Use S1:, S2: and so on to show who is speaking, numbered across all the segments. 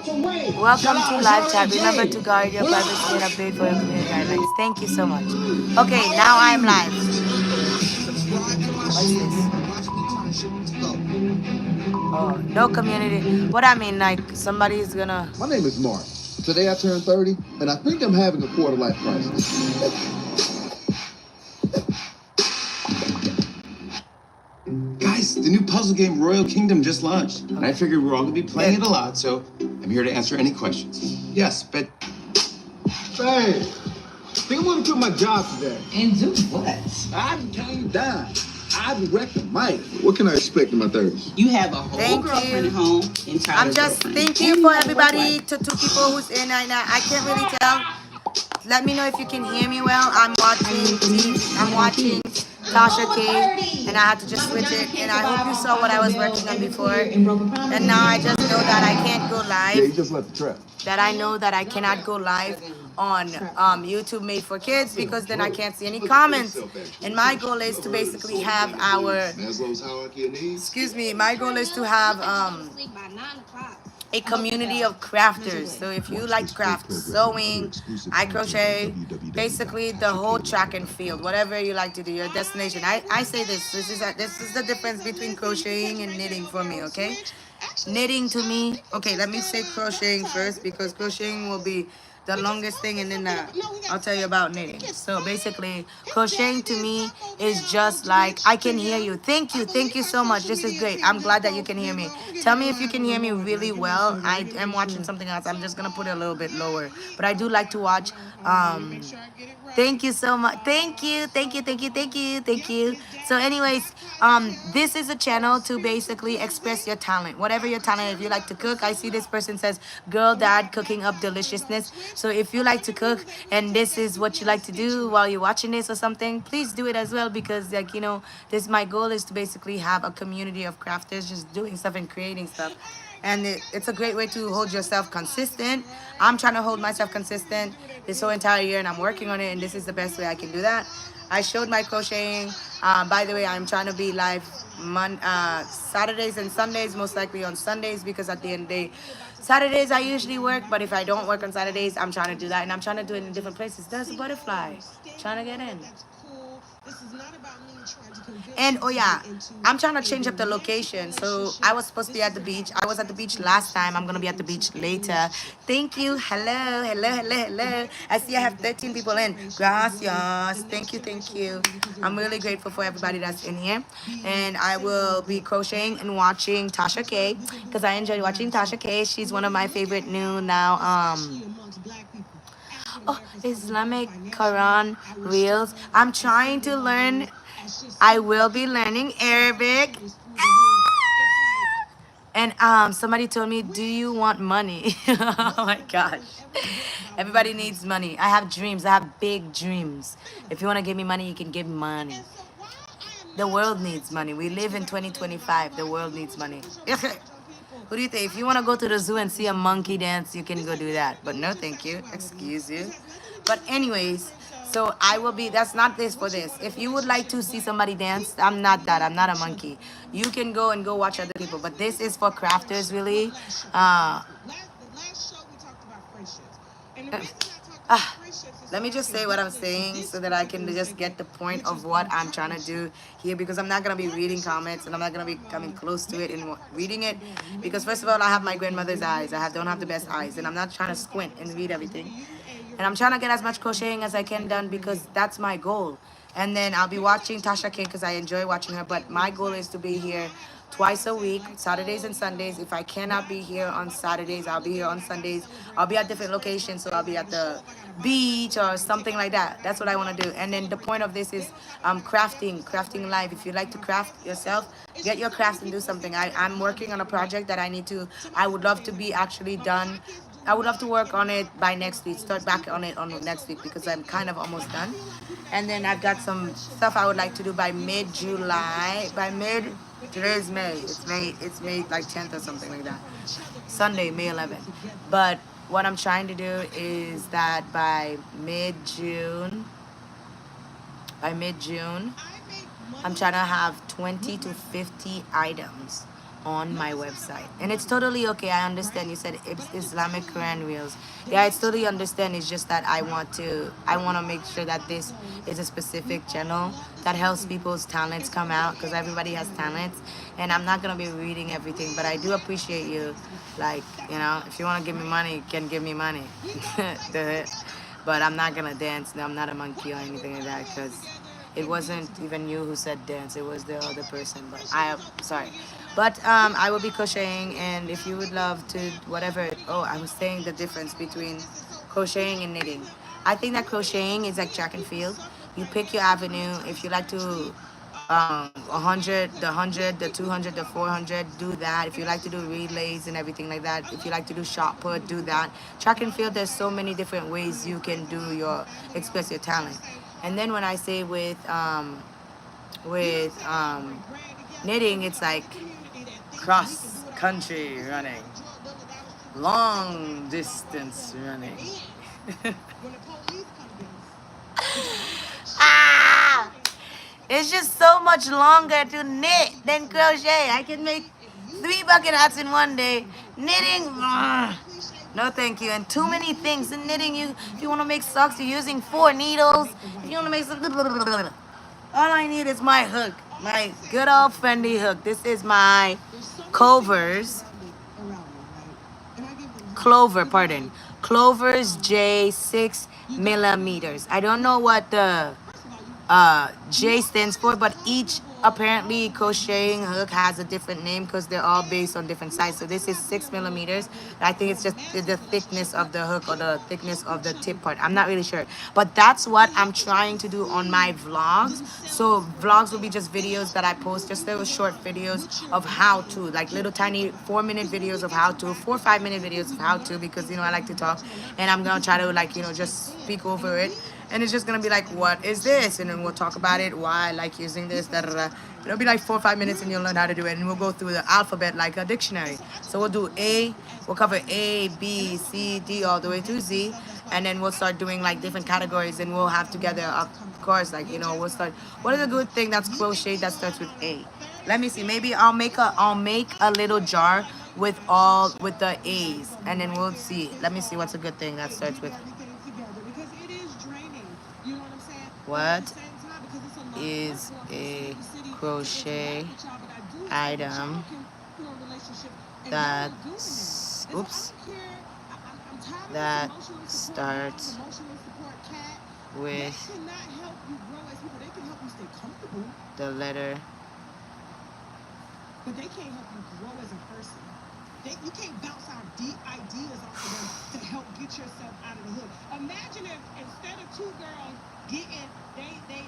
S1: Welcome to live chat. Remember to guard your privacy and update for your community guidelines. Thank you so much. Okay, now I'm live. What's this? Oh, no community. What I mean, like somebody's gonna.
S2: My name is Mark. Today I turned 30, and I think I'm having a quarter life crisis. Guys, the new puzzle game Royal Kingdom just launched, and I figured we're all gonna be playing it a lot, so I'm here to answer any questions. Yes, but. Hey, I think I'm gonna quit my job today.
S3: And do what?
S2: I came down. I wrecked the mic. What can I expect in my 30s?
S3: You have a whole girlfriend at home and
S1: I'm just thank you for everybody to 2 people who's in right now. I can't really tell. Let me know if you can hear me well. I'm watching TV. I'm watching Tasha K, and I had to just switch it. And I hope you saw what I was working on before. And now I just know that I can't go live.
S2: Yeah, you just left the trap.
S1: That I know that I cannot go live on YouTube Made for Kids because then I can't see any comments. And my goal is to basically have our, excuse me, my goal is to have a community of crafters. So if you like to craft sewing, I crochet, basically the whole track and field, whatever you like to do, your destination. I say this is the difference between crocheting and knitting for me, okay? Knitting to me, okay, let me say crocheting first because crocheting will be the longest thing, and then I'll tell you about knitting. So basically, crocheting to me is just like, I can hear you. Thank you so much. This is great. I'm glad that you can hear me. Tell me if you can hear me really well. I am watching something else. I'm just gonna put it a little bit lower, but I do like to watch. Thank you so much. Thank you. So, anyways, this is a channel to basically express your talent, whatever your talent. If you like to cook, I see this person says, "Girl, Dad, cooking up deliciousness." So, if you like to cook and this is what you like to do while you're watching this or something, please do it as well because, like, this my goal is to basically have a community of crafters just doing stuff and creating stuff. And it's a great way to hold yourself consistent. I'm trying to hold myself consistent this whole entire year, and I'm working on it, and this is the best way I can do that. I showed my crocheting. By the way, I'm trying to be live Saturdays and Sundays, most likely on Sundays, because at the end of the day, Saturdays I usually work, but if I don't work on Saturdays, I'm trying to do that, and I'm trying to do it in different places. There's a butterfly trying to get in. And oh yeah, I'm trying to change up the location. So I was supposed to be at the beach. I was at the beach last time. I'm gonna be at the beach later. Thank you. Hello. I see I have 13 people in. Gracias. Thank you. I'm really grateful for everybody that's in here. And I will be crocheting and watching Tasha K because I enjoy watching Tasha K. She's one of my favorite new now. Islamic Quran reels. I'm trying to learn. I will be learning Arabic. And somebody told me, "Do you want money?" Oh my gosh. Everybody needs money. I have dreams. I have big dreams. If you want to give me money, you can give me money. The world needs money. We live in 2025. The world needs money. Who do you think? If you want to go to the zoo and see a monkey dance, you can go do that. But no, thank you. Excuse you. But anyways, so I will be, that's not this for this. If you would like to see somebody dance, I'm not that. I'm not a monkey. You can go and go watch other people. But this is for crafters, really. Let me just say what I'm saying so that I can just get the point of what I'm trying to do here, because I'm not going to be reading comments and I'm not going to be coming close to it and reading it, because first of all, I have my grandmother's eyes. Don't have the best eyes, and I'm not trying to squint and read everything. And I'm trying to get as much crocheting as I can done because that's my goal. And then I'll be watching Tasha K because I enjoy watching her, but my goal is to be here twice a week, Saturdays and Sundays. If I cannot be here on Saturdays, I'll be here on Sundays. I'll be at different locations, so I'll be at the beach or something like that. That's what I want to do. And then the point of this is crafting life. If you like to craft yourself, get your crafts and do something. I'm working on a project that I would love to be actually done. I would love to work on it by next week, start back on it on next week, because I'm kind of almost done. And then I've got some stuff I would like to do by mid-July. Today is May. It's May like 10th or something like that. Sunday, May 11th. But what I'm trying to do is that by mid-June, I'm trying to have 20 to 50 items on my website. And it's totally okay. I understand you said Islamic Quran reels. Yeah, it's totally understand. It's just that I want to make sure that this is a specific channel that helps people's talents come out, because everybody has talents, and I'm not going to be reading everything, but I do appreciate you. Like, if you want to give me money, you can give me money. But I'm not going to dance. No, I'm not a monkey or anything like that, because it wasn't even you who said dance. It was the other person. But sorry. But I will be crocheting, and if you would love to, whatever. Oh, I was saying the difference between crocheting and knitting. I think that crocheting is like track and field. You pick your avenue. If you like to 100, the 200, the 400, do that. If you like to do relays and everything like that, if you like to do shot put, do that. Track and field, there's so many different ways you can do express your talent. And then when I say with knitting, it's like cross country running, long distance running. Ah! It's just so much longer to knit than crochet. I can make 3 bucket hats in one day. Knitting, no thank you. And too many things in knitting. If you want to make socks, you're using 4 needles. If you want to make some, all I need is my hook, my good old friendly hook. This is my Clover's J 6 millimeters. I don't know what the J stands for, but each apparently crocheting hook has a different name because they're all based on different sizes. So this is 6 millimeters. I think it's just the thickness of the hook or the thickness of the tip part. I'm not really sure, but that's what I'm trying to do on my vlogs. So vlogs will be just videos that I post, just little short videos of how to, like little tiny 4-minute videos of how to, 4 or 5-minute videos of how to, because I like to talk, and I'm gonna try to just speak over it. And it's just gonna be like, what is this? And then we'll talk about it, why I like using this, da da da. It'll be like 4 or 5 minutes and you'll learn how to do it. And we'll go through the alphabet like a dictionary. So we'll do we'll cover A, B, C, D, all the way through Z. And then we'll start doing like different categories, and we'll have together, of course, like, we'll start, what is a good thing that's crochet that starts with A? Let me see, maybe I'll make a little jar with the A's, and then we'll see. Let me see what's a good thing that starts with. What is a crochet item that starts with the letter? But they can't help you grow as a person. You can't bounce out deep ideas off of them to help get yourself out of the hood. Imagine if instead of 2 girls getting they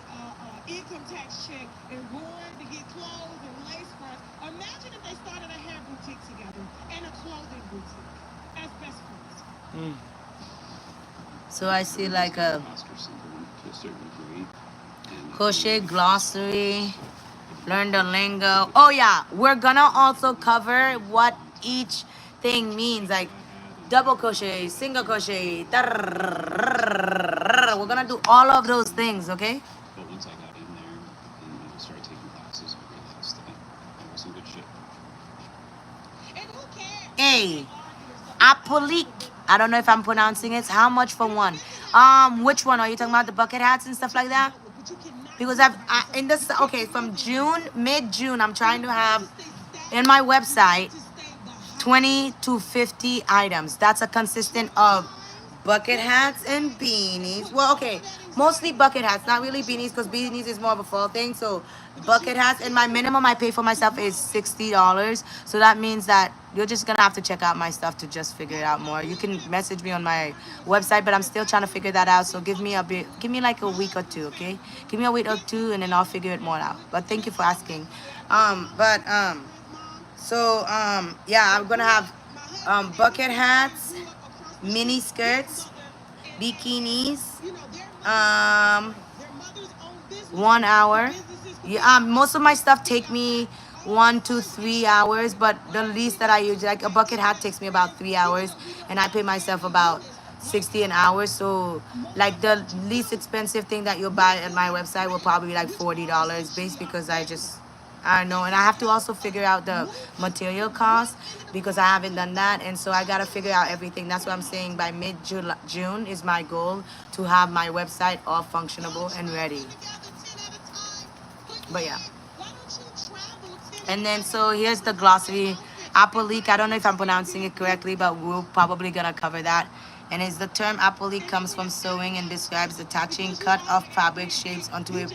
S1: income tax check and going to get clothes and lace fronts, imagine if they started a hair boutique together and a clothing boutique as best friends. So I see like a crochet glossary, learn the lingo. Oh yeah, we're gonna also cover what each thing means, like double crochet, single crochet. We're gonna do all of those things, okay? But once I got in there and started taking classes, I realized that I was in good shape. And who cares? Hey, Apolik. I don't know if I'm pronouncing it. How much for one? Which one are you talking about? The bucket hats and stuff like that? Because from mid-June, I'm trying to have in my website 20 to 50 items. That's a consistent of bucket hats and beanies. Well, okay, mostly bucket hats, not really beanies, because beanies is more of a fall thing. So bucket hats, and my minimum I pay for myself is $60. So that means that you're just gonna have to check out my stuff to just figure it out more. You can message me on my website, but I'm still trying to figure that out. So give me like a week or two, okay? Give me a week or two, and then I'll figure it more out. But thank you for asking. Yeah, I'm gonna have bucket hats, mini skirts, bikinis, 1 hour. Yeah, most of my stuff take me 1 to 3 hours, but the least that I use, like a bucket hat, takes me about 3 hours, and I pay myself about 60 an hour. So like the least expensive thing that you'll buy at my website will probably be like $40 based, because I I know, and I have to also figure out the material cost because I haven't done that, and so I gotta figure out everything. That's what I'm saying. By mid-June is my goal to have my website all functionable and ready. But yeah. And then so here's the glossary. Applique, I don't know if I'm pronouncing it correctly, but we're probably gonna cover that. And it's the term applique comes from sewing and describes attaching cut off fabric shapes onto a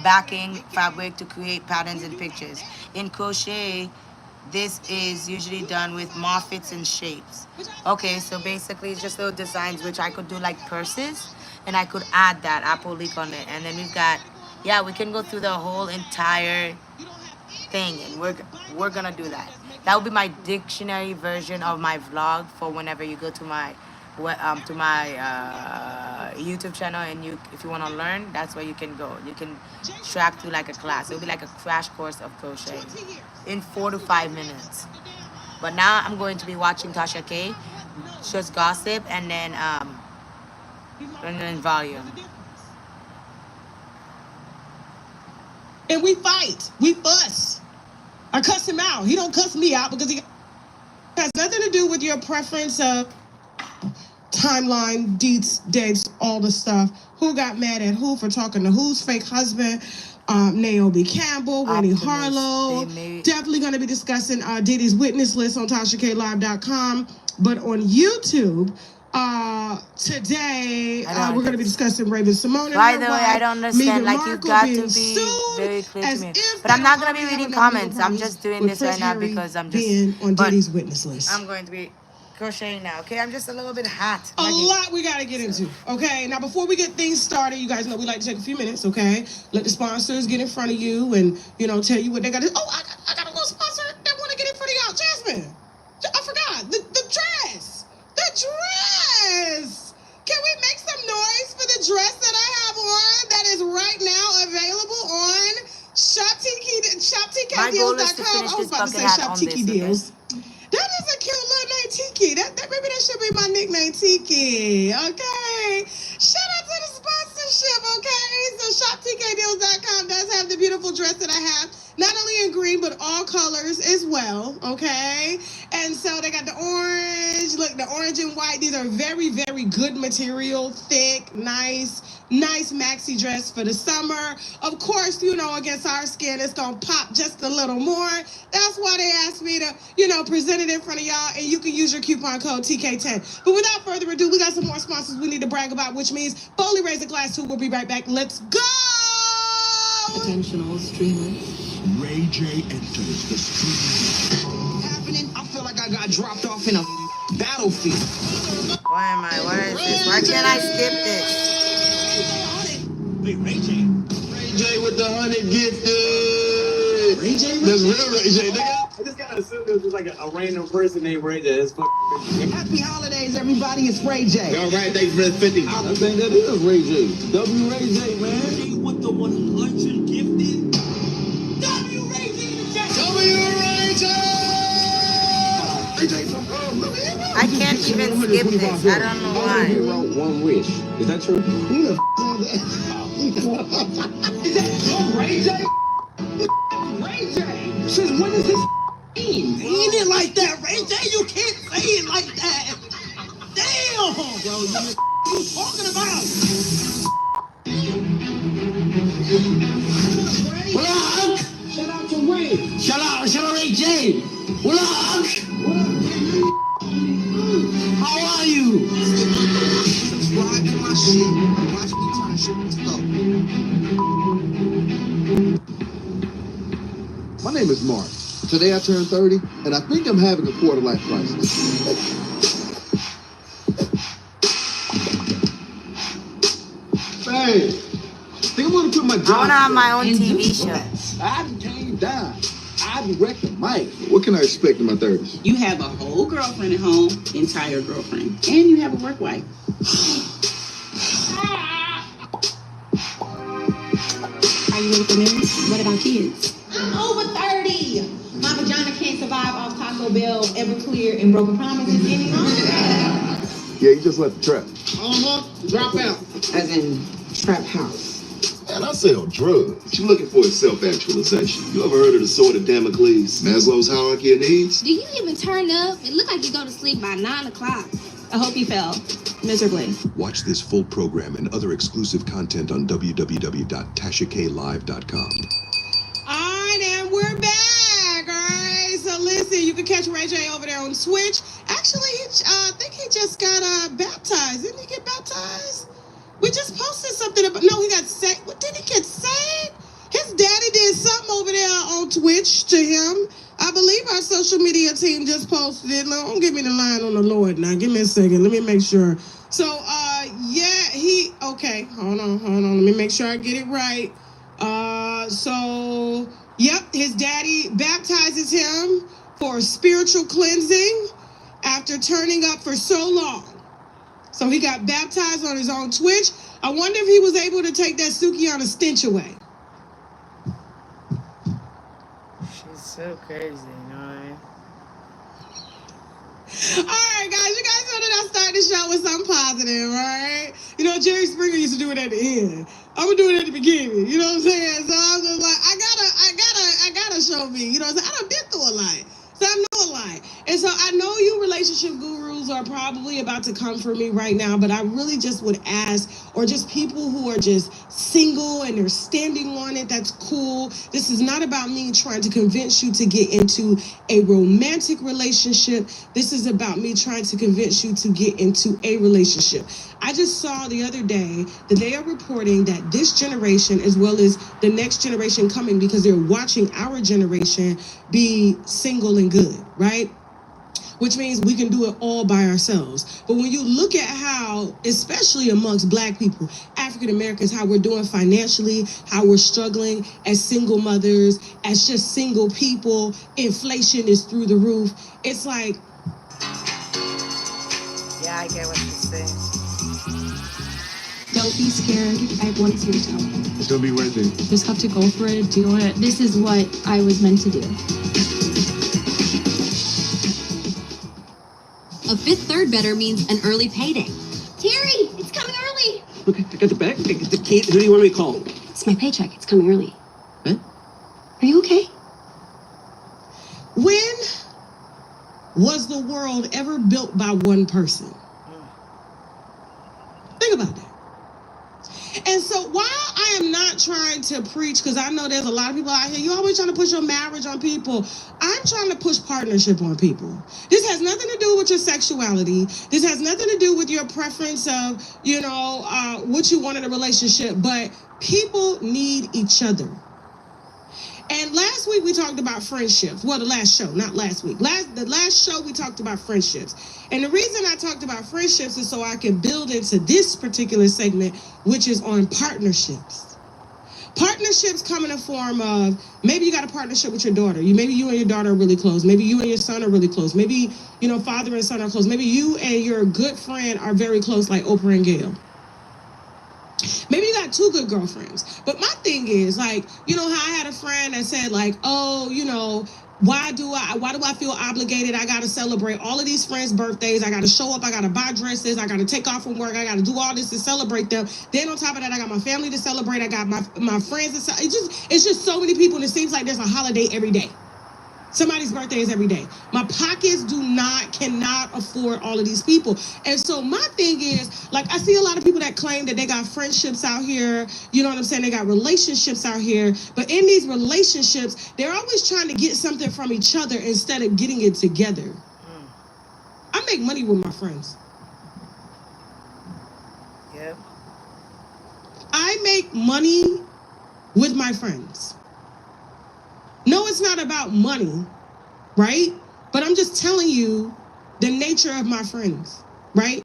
S1: backing fabric to create patterns and pictures. In crochet, this is usually done with motifs and shapes. Okay, so basically it's just little designs which I could do like purses, and I could add that applique on it. And then we've got, yeah, we can go through the whole entire thing, and we're gonna do that. That will be my dictionary version of my vlog for whenever you go to my YouTube channel, and you, if you want to learn, that's where you can go. You can track through like a class. It'll be like a crash course of crochet in 4 to 5 minutes. But now I'm going to be watching Tasha K, just gossip, and then volume.
S4: And we fight, we fuss. I cuss him out. He don't cuss me out because he has nothing to do with your preference of timeline, deets, dates, all the stuff. Who got mad at who for talking to who's fake husband? Naomi Campbell, Winnie Harlow. Definitely going to be discussing Diddy's witness list on TashaKLive.com. But on YouTube, today we're going to be discussing Raven Simone.
S1: By the way, I don't understand. Like, you've got to be very clear to me. But I'm not going to be reading comments. I'm just doing this right now because I'm just
S4: being on Diddy's witness list.
S1: I'm going to be crocheting now. Okay, I'm just a little bit hot.
S4: A lot we got to get into. Okay, now before we get things started, you guys know we like to take a few minutes. Okay, let the sponsors get in front of you and tell you what they got to. Oh, I got a little sponsor that want to get in front of y'all. Jasmine, I forgot the dress. The dress. Can we make some noise for the dress that I have on that is right now available on shoptiki.com? I was about to say Shoptiki Deals. That is a cute little name, Tiki. That maybe that should be my nickname, Tiki. Okay. Shout out to the sponsorship, okay? So shoptkdeals.com does have the beautiful dress that I have. Not only in green, but all colors as well, okay? And so they got the orange, look, the orange and white. These are very, very good material, thick, nice maxi dress for the summer. Of course, against our skin, it's going to pop just a little more. That's why they asked me to, present it in front of y'all, and you can use your coupon code TK10. But without further ado, we got some more sponsors we need to brag about, which means Foley Razor Glass 2. We'll be right back. Let's go!
S3: Attention all streamers.
S5: Ray J enters the stream.
S6: Happening? I feel like I got dropped off in a battlefield.
S1: Where is this? Why can't I skip this?
S5: Wait, Ray J?
S6: Ray J with the 100 gifted.
S5: Ray J?
S6: That's real Ray J, nigga.
S5: I just gotta assume it was just like a random person named Ray J. That's fucking
S6: Happy holidays, everybody. It's Ray J.
S5: all right, thanks for the 50.
S6: I think that is Ray J. W Ray J, man.
S5: Ray with the 100 gifted.
S6: W Ray J in the chat.
S5: W Ray J!
S6: Ray J from
S1: I can't even skip this. I don't know why.
S6: He wrote one wish. Is that true? Who the is that Ray J? Ray J. Since when is this mean?
S4: Ain't it like that, Ray J? You can't say it like that. Damn! Yo, what you talking about?
S6: What up? Shout out to Ray. Shout out Ray J. What up? How are you? Subscribe to my shit. Watch me turn shit into love.
S7: My name is Mark. Today I turned 30, and I think I'm having a quarter-life crisis. Hey, I think I'm gonna put my job.
S1: I wanna have my own TV show.
S7: I came down. I wrecked the mic. What can I expect in my 30s?
S3: You have a whole girlfriend at home, entire girlfriend, and you have a work wife. Are you ready for marriage? What about kids?
S8: I'm over 30. My vagina can't survive off Taco Bell, Everclear, and Broken Promises any longer.
S7: Yeah, you just left the trap.
S6: Drop out.
S3: As in trap house.
S7: man, I sell drugs. What you looking for is self-actualization. You ever heard of the sword of Damocles? Maslow's hierarchy of needs?
S9: Do you even turn up? It look like you go to sleep by 9 o'clock.
S8: I hope you fail miserably.
S10: Watch this full program and other exclusive content on www.tashaklive.com.
S4: All right, and we're back. All right, so listen, you can catch Ray J over there on Twitch. Actually, I think he just got baptized. Didn't he get baptized? We just posted something about. No, he got saved. What did he get saved? His daddy did something over there on Twitch to him. I believe our social media team just posted it. No, don't give me the line on the Lord now. Give me a second. Let me make sure. So, yeah, okay. Hold on. Let me make sure I get it right. So, yep, his daddy baptizes him for spiritual cleansing after turning up for so long. So he got baptized on his own Twitch. I wonder if he was able to take that Sukiana stench away.
S1: She's so crazy, you know what I mean?
S4: All right, guys, you guys know that I started the show with something positive, right? You know, Jerry Springer used to do it at the end. I'm gonna do it at the beginning. You know what I'm saying? So I was just like, I gotta show me. You know what I'm saying? I done been through a lot. So I know a lot. And so I know you relationship gurus are probably about to come for me right now, but I really just would ask, or just people who are just single and they're standing on it, that's cool. This is not about me trying to convince you to get into a romantic relationship. This is about me trying to convince you to get into a relationship. I just saw the other day that they are reporting that this generation, as well as the next generation coming, because they're watching our generation be single and good, right? Which means we can do it all by ourselves. But when you look at how, especially amongst Black people, African Americans, how we're doing financially, how we're struggling as single mothers, as just single people, inflation is through the roof. It's like,
S1: Yeah, I get what you're saying.
S11: Don't be scared. I have one thing to tell you.
S7: It's gonna be worth it.
S11: Just have to go for it, do it. This is what I was meant to do.
S9: A fifth third better means an early payday. Terry, it's coming early.
S6: Okay, I got the bag. I got the key. Who do you want me to call?
S11: It's my paycheck. It's coming early.
S6: Huh?
S11: Are you okay?
S4: when was the world ever built by one person? Think about that. And so while I am not trying to preach, because I know there's a lot of people out here, you're always trying to push your marriage on people. I'm trying to push partnership on people. This has nothing to do with your sexuality. This has nothing to do with your preference of, what you want in a relationship. But people need each other. And last week we talked about friendships. Well, the last show, not last week. The last show we talked about friendships. And the reason I talked about friendships is so I can build into this particular segment, which is on partnerships. Partnerships come in a form of, maybe you got a partnership with your daughter. Maybe you and your daughter are really close. Maybe you and your son are really close. Maybe, father and son are close. Maybe you and your good friend are very close, like Oprah and Gail. Maybe you got two good girlfriends. But my thing is, how I had a friend that said, why do I feel obligated? I got to celebrate all of these friends' birthdays. I got to show up. I got to buy dresses. I got to take off from work. I got to do all this to celebrate them. Then on top of that, I got my family to celebrate. I got my friends to celebrate. It's just so many people, and it seems like there's a holiday every day. Somebody's birthday is every day. My pockets cannot afford all of these people. And so my thing is, I see a lot of people that claim that they got friendships out here. You know what I'm saying? They got relationships out here. But in these relationships, they're always trying to get something from each other instead of getting it together. I make money with my friends.
S1: Yep.
S4: I make money with my friends. No, it's not about money, right? But I'm just telling you the nature of my friends, right?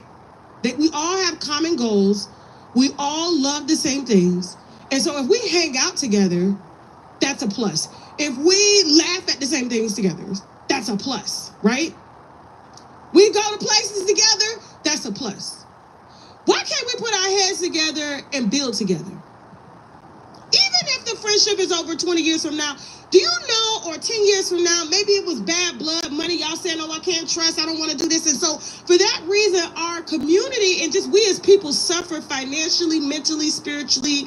S4: That we all have common goals. We all love the same things. And so if we hang out together, that's a plus. If we laugh at the same things together, that's a plus, right? We go to places together, that's a plus. Why can't we put our heads together and build together? Even if the friendship is over 20 years from now, do you know, or 10 years from now, maybe it was bad blood, money, y'all saying, oh, I can't trust, I don't want to do this. And so for that reason, our community and just we as people suffer financially, mentally, spiritually,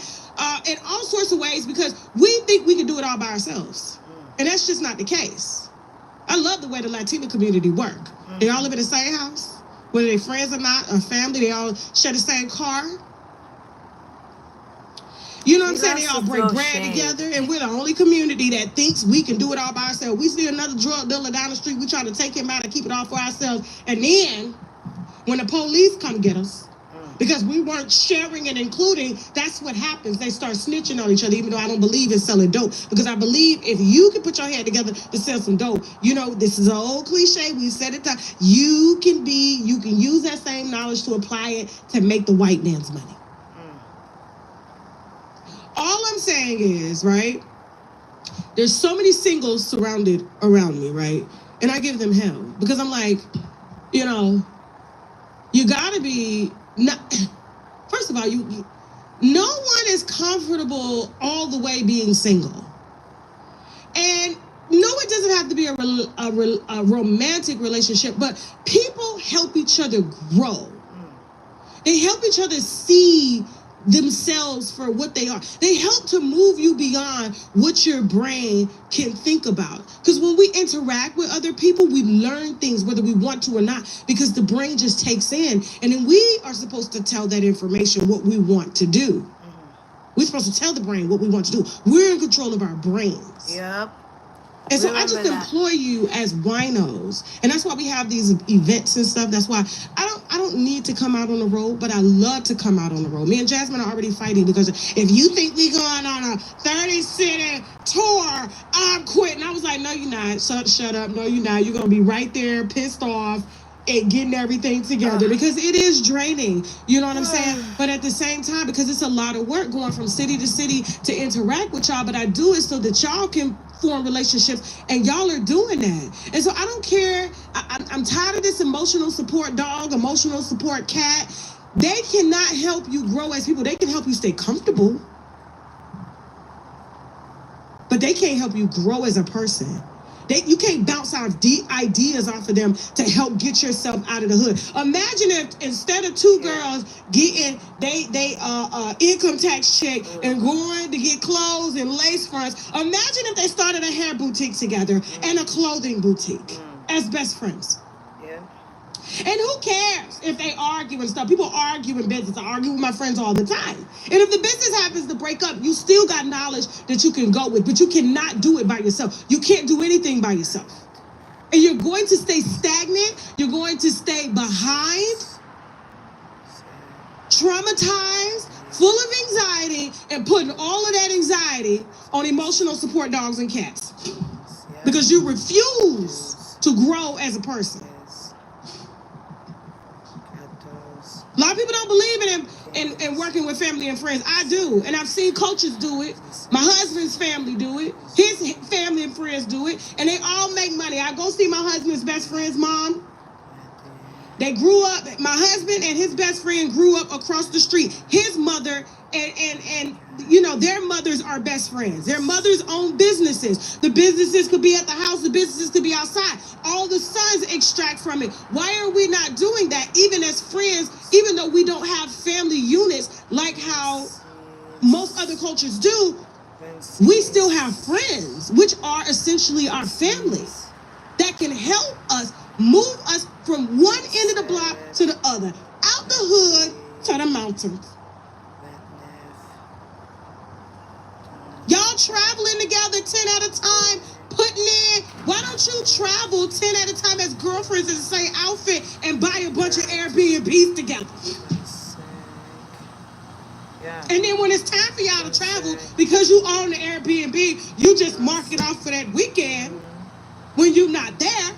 S4: in all sorts of ways because we think we can do it all by ourselves. And that's just not the case. I love the way the Latino community work. They all live in the same house, whether they're friends or not, or family, they all share the same car. You know what I'm saying? They all break bread together, and we're the only community that thinks we can do it all by ourselves. We see another drug dealer down the street, we try to take him out and keep it all for ourselves. And then, when the police come get us, because we weren't sharing and including, that's what happens. They start snitching on each other, even though I don't believe in selling dope. Because I believe if you can put your head together to sell some dope, you know, this is an old cliche, we said it, you can use that same knowledge to apply it to make the white man's money. All I'm saying is, right, there's so many singles surrounded around me, right? And I give them hell because I'm like, you know, you gotta be, not, first of all, no one is comfortable all the way being single. And no, it doesn't have to be a romantic relationship, but people help each other grow. They help each other see themselves for what they are. They help to move you beyond what your brain can think about. Because when we interact with other people, we learn things whether we want to or not, because the brain just takes in, and then we are supposed to tell that information what we want to do. We're supposed to tell the brain what we want to do. We're in control of our brains.
S1: Yep.
S4: And so I just employ you as winos. And that's why we have these events and stuff. That's why I don't need to come out on the road, but I love to come out on the road. Me and Jasmine are already fighting because if you think we going on a 30-city tour, I'm quitting. I was like, no, you're not. Shut up. No, you're not. You're going to be right there pissed off and getting everything together because it is draining. You know what I'm saying? But at the same time, because it's a lot of work going from city to city to interact with y'all, but I do it so that y'all can form relationships, and y'all are doing that. And so I don't care. I'm tired of this emotional support dog, emotional support cat. They cannot help you grow as people. They can help you stay comfortable, but they can't help you grow as a person. You can't bounce off ideas off of them to help get yourself out of the hood. Imagine if instead of two girls getting they income tax check and going to get clothes and lace fronts, imagine if they started a hair boutique together and a clothing boutique as best friends. And who cares if they argue and stuff? People argue in business. I argue with my friends all the time. And if the business happens to break up, you still got knowledge that you can go with, but you cannot do it by yourself. You can't do anything by yourself. And you're going to stay stagnant. You're going to stay behind, traumatized, full of anxiety, and putting all of that anxiety on emotional support dogs and cats. Because you refuse to grow as a person. A lot of people don't believe in working with family and friends. I do. And I've seen coaches do it. My husband's family do it. His family and friends do it. And they all make money. I go see my husband's best friend's mom. They grew up, my husband and his best friend grew up across the street. His mother and you know, their mothers are best friends. Their mothers own businesses. The businesses could be at the house. The businesses could be outside. All the sons extract from it. Why are we not doing that even as friends, even though we don't have family units like how most other cultures do? We still have friends, which are essentially our family, that can help us move us from one end of the block to the other, out the hood to the mountains. Y'all traveling together 10 at a time, putting in. Why don't you travel 10 at a time as girlfriends in the same outfit and buy a bunch of Airbnbs together? And then when it's time for y'all to travel, because you own the Airbnb, you just mark it off for that weekend when you're not there.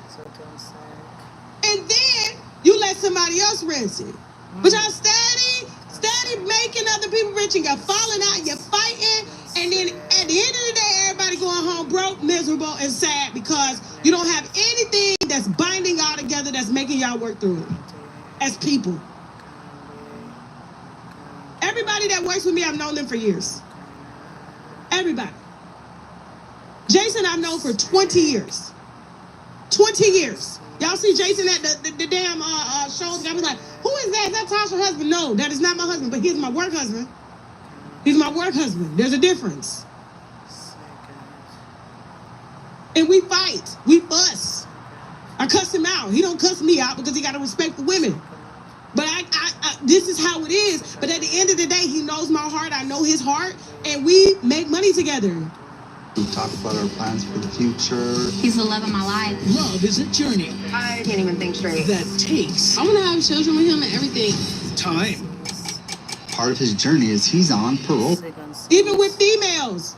S4: And then you let somebody else rent it. But y'all steady making other people rich, and you're falling out, you're fighting. And then at the end of the day, everybody going home broke, miserable, and sad because you don't have anything that's binding y'all together that's making y'all work through it as people. Everybody that works with me, I've known them for years. Everybody. Jason, I've known for 20 years. 20 years. Y'all see Jason at the damn shows? I was like, who is that? Is that Tasha's husband? No, that is not my husband, but he's my work husband. He's my work husband. There's a difference. And we fight. We fuss. I cuss him out. He don't cuss me out because he got to respect the women. But this is how it is. But at the end of the day, he knows my heart. I know his heart. And we make money together.
S12: We talk about our plans for the future.
S9: He's the love of my life.
S6: Love is a journey.
S8: I can't even think straight.
S6: That takes
S4: I want to have children with him and everything.
S6: time.
S12: Part of his journey is he's on parole.
S4: Even with females.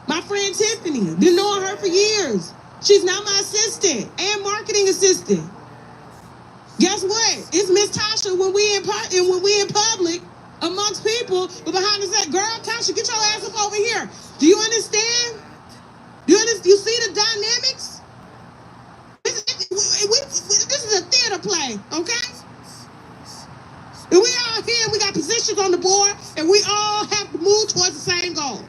S4: My friend Tiffany, been knowing her for years. She's now my assistant and marketing assistant. Guess what? It's Miss Tasha when we in public amongst people, but behind us that girl, Tasha, get your ass up over here. Do you understand? You see the dynamics? This is a theater play, okay? And we all here, we got positions on the board, and we all have to move towards the same goal.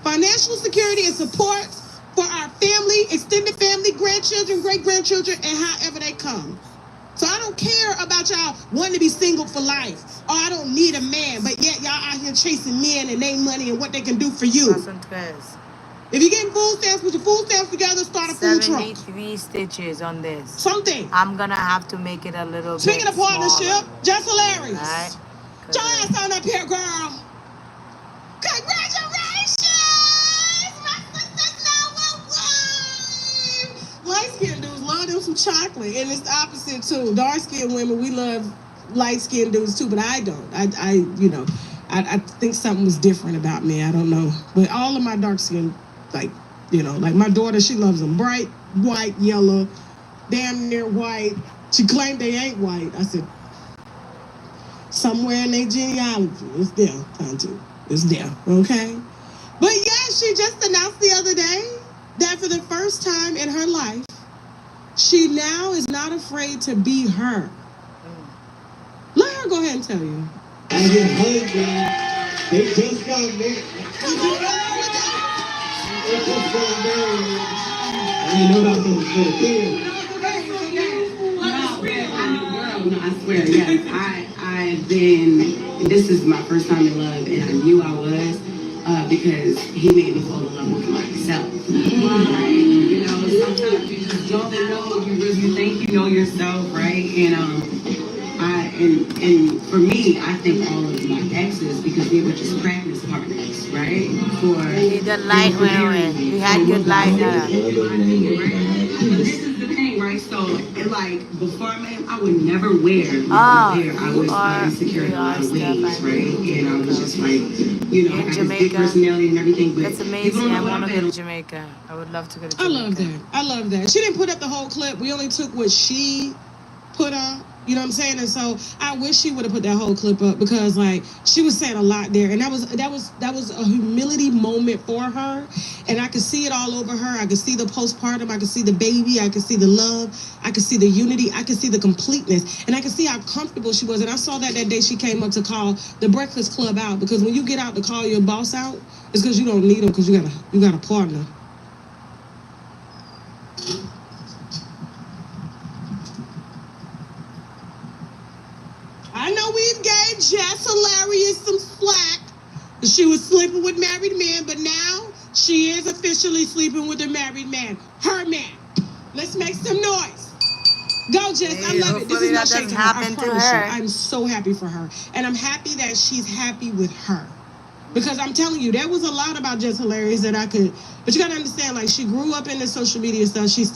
S4: Financial security and support for our family, extended family, grandchildren, great-grandchildren, and however they come. So I don't care about y'all wanting to be single for life. Or I don't need a man, but yet y'all out here chasing men and their money and what they can do for you. If you're getting food stamps, put your food stamps together, start a food truck.
S1: 73 stitches on this.
S4: Something.
S1: I'm gonna have to make it a little
S4: Speaking
S1: bit
S4: of partnership,
S1: smaller.
S4: just hilarious.
S1: Right?
S4: Get your ass on up here, girl. Congratulations! My sister's now a wife. Light-skinned dudes love them some chocolate, and it's the opposite too. Dark-skinned women, we love light-skinned dudes too, but I don't. I think something was different about me. I don't know, but all of my dark-skinned, like my daughter, she loves them bright white, yellow, damn near white. She claimed they ain't white. I said, somewhere in their genealogy, it's there, Tantu. It's there, okay? But yeah, she just announced the other day that for the first time in her life, she now is not afraid to be her. Let her go ahead and tell you.
S6: I get hungry. They just got married. They just got married. I know that's what it's going
S3: No, I swear, yes. I've been, this is my first time in love, and I knew I was, because he made me fall in love with myself. Right? You know, sometimes you just don't know, you think you know yourself, right? And for me, I think all of my exes, because they were just practice partners, right?
S1: The light went away. You had good light.
S3: But this is the thing, right? So, before I met him, I would never wear hair. I was insecure in a lot of ways, right? And I was just like, I got this big personality and everything. But
S1: that's amazing. I want to go to Jamaica. I would love to go to Jamaica.
S4: I love that. She didn't put up the whole clip. We only took what she put up. You know what I'm saying? And so I wish she would have put that whole clip up, because she was saying a lot there, and that was a humility moment for her, and I could see it all over her. I could see the postpartum, I could see the baby, I could see the love, I could see the unity, I could see the completeness, and I could see how comfortable she was. And I saw that day she came up to call the Breakfast Club out, because when you get out to call your boss out, it's because you don't need him, because you got a partner. I know we've gave Jess Hilarious some slack. She was sleeping with married men, but now she is officially sleeping with a married man. Her man. Let's make some noise. Go, Jess. I love it. This is no shade to her. I promise you. I'm so happy for her. And I'm happy that she's happy with her. Because I'm telling you, there was a lot about Jess Hilarious that I could... But you got to understand, she grew up in the social media stuff. She's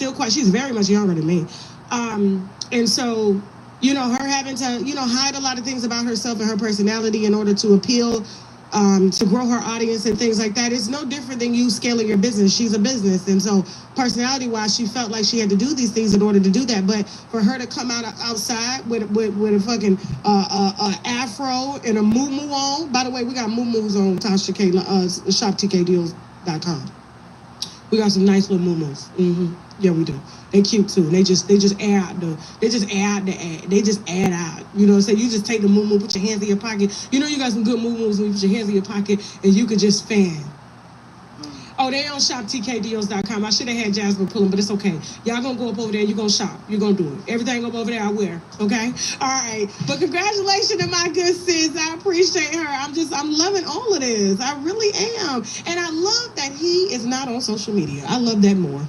S4: very much younger than me. And so... her having to, hide a lot of things about herself and her personality in order to appeal, to grow her audience and things like that. It's no different than you scaling your business. She's a business. And so personality-wise, she felt like she had to do these things in order to do that. But for her to come outside with a fucking afro and a moo-moo on. By the way, we got moo-moos on shoptkdeals.com. We got some nice little moo-moos. Mm-hmm. Yeah, we do. They cute too. They just add out. They just add out. You know what I'm saying? You just take the moo-moo, put your hands in your pocket. You know you got some good moo-moos when you put your hands in your pocket and you could just fan. Oh, they on shoptkdeals.com. I should have had Jasmine pull them, but it's okay. Y'all gonna go up over there. You're gonna shop. You're gonna do it. Everything up over there, I wear. Okay? All right. But congratulations to my good sis. I appreciate her. I'm loving all of this. I really am. And I love that he is not on social media. I love that more.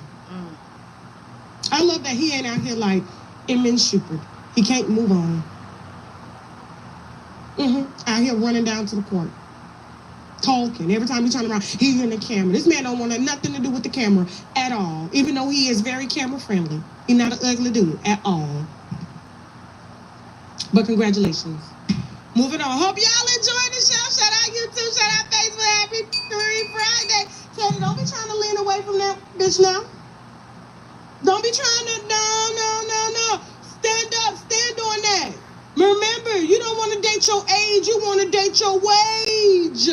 S4: I love that he ain't out here like Emin Shupert. He can't move on. Out here running down to the court. Talking. Every time he turn around, he's in the camera. This man don't want nothing to do with the camera at all. Even though he is very camera friendly. He's not an ugly dude at all. But congratulations. Moving on. Hope y'all enjoyed the show. Shout out YouTube. Shout out Facebook. Happy Free Friday. Teddy, don't be trying to lean away from that bitch now. Don't be trying to, no. Stand up, stand on that. Remember, you don't want to date your age, you want to date your wage.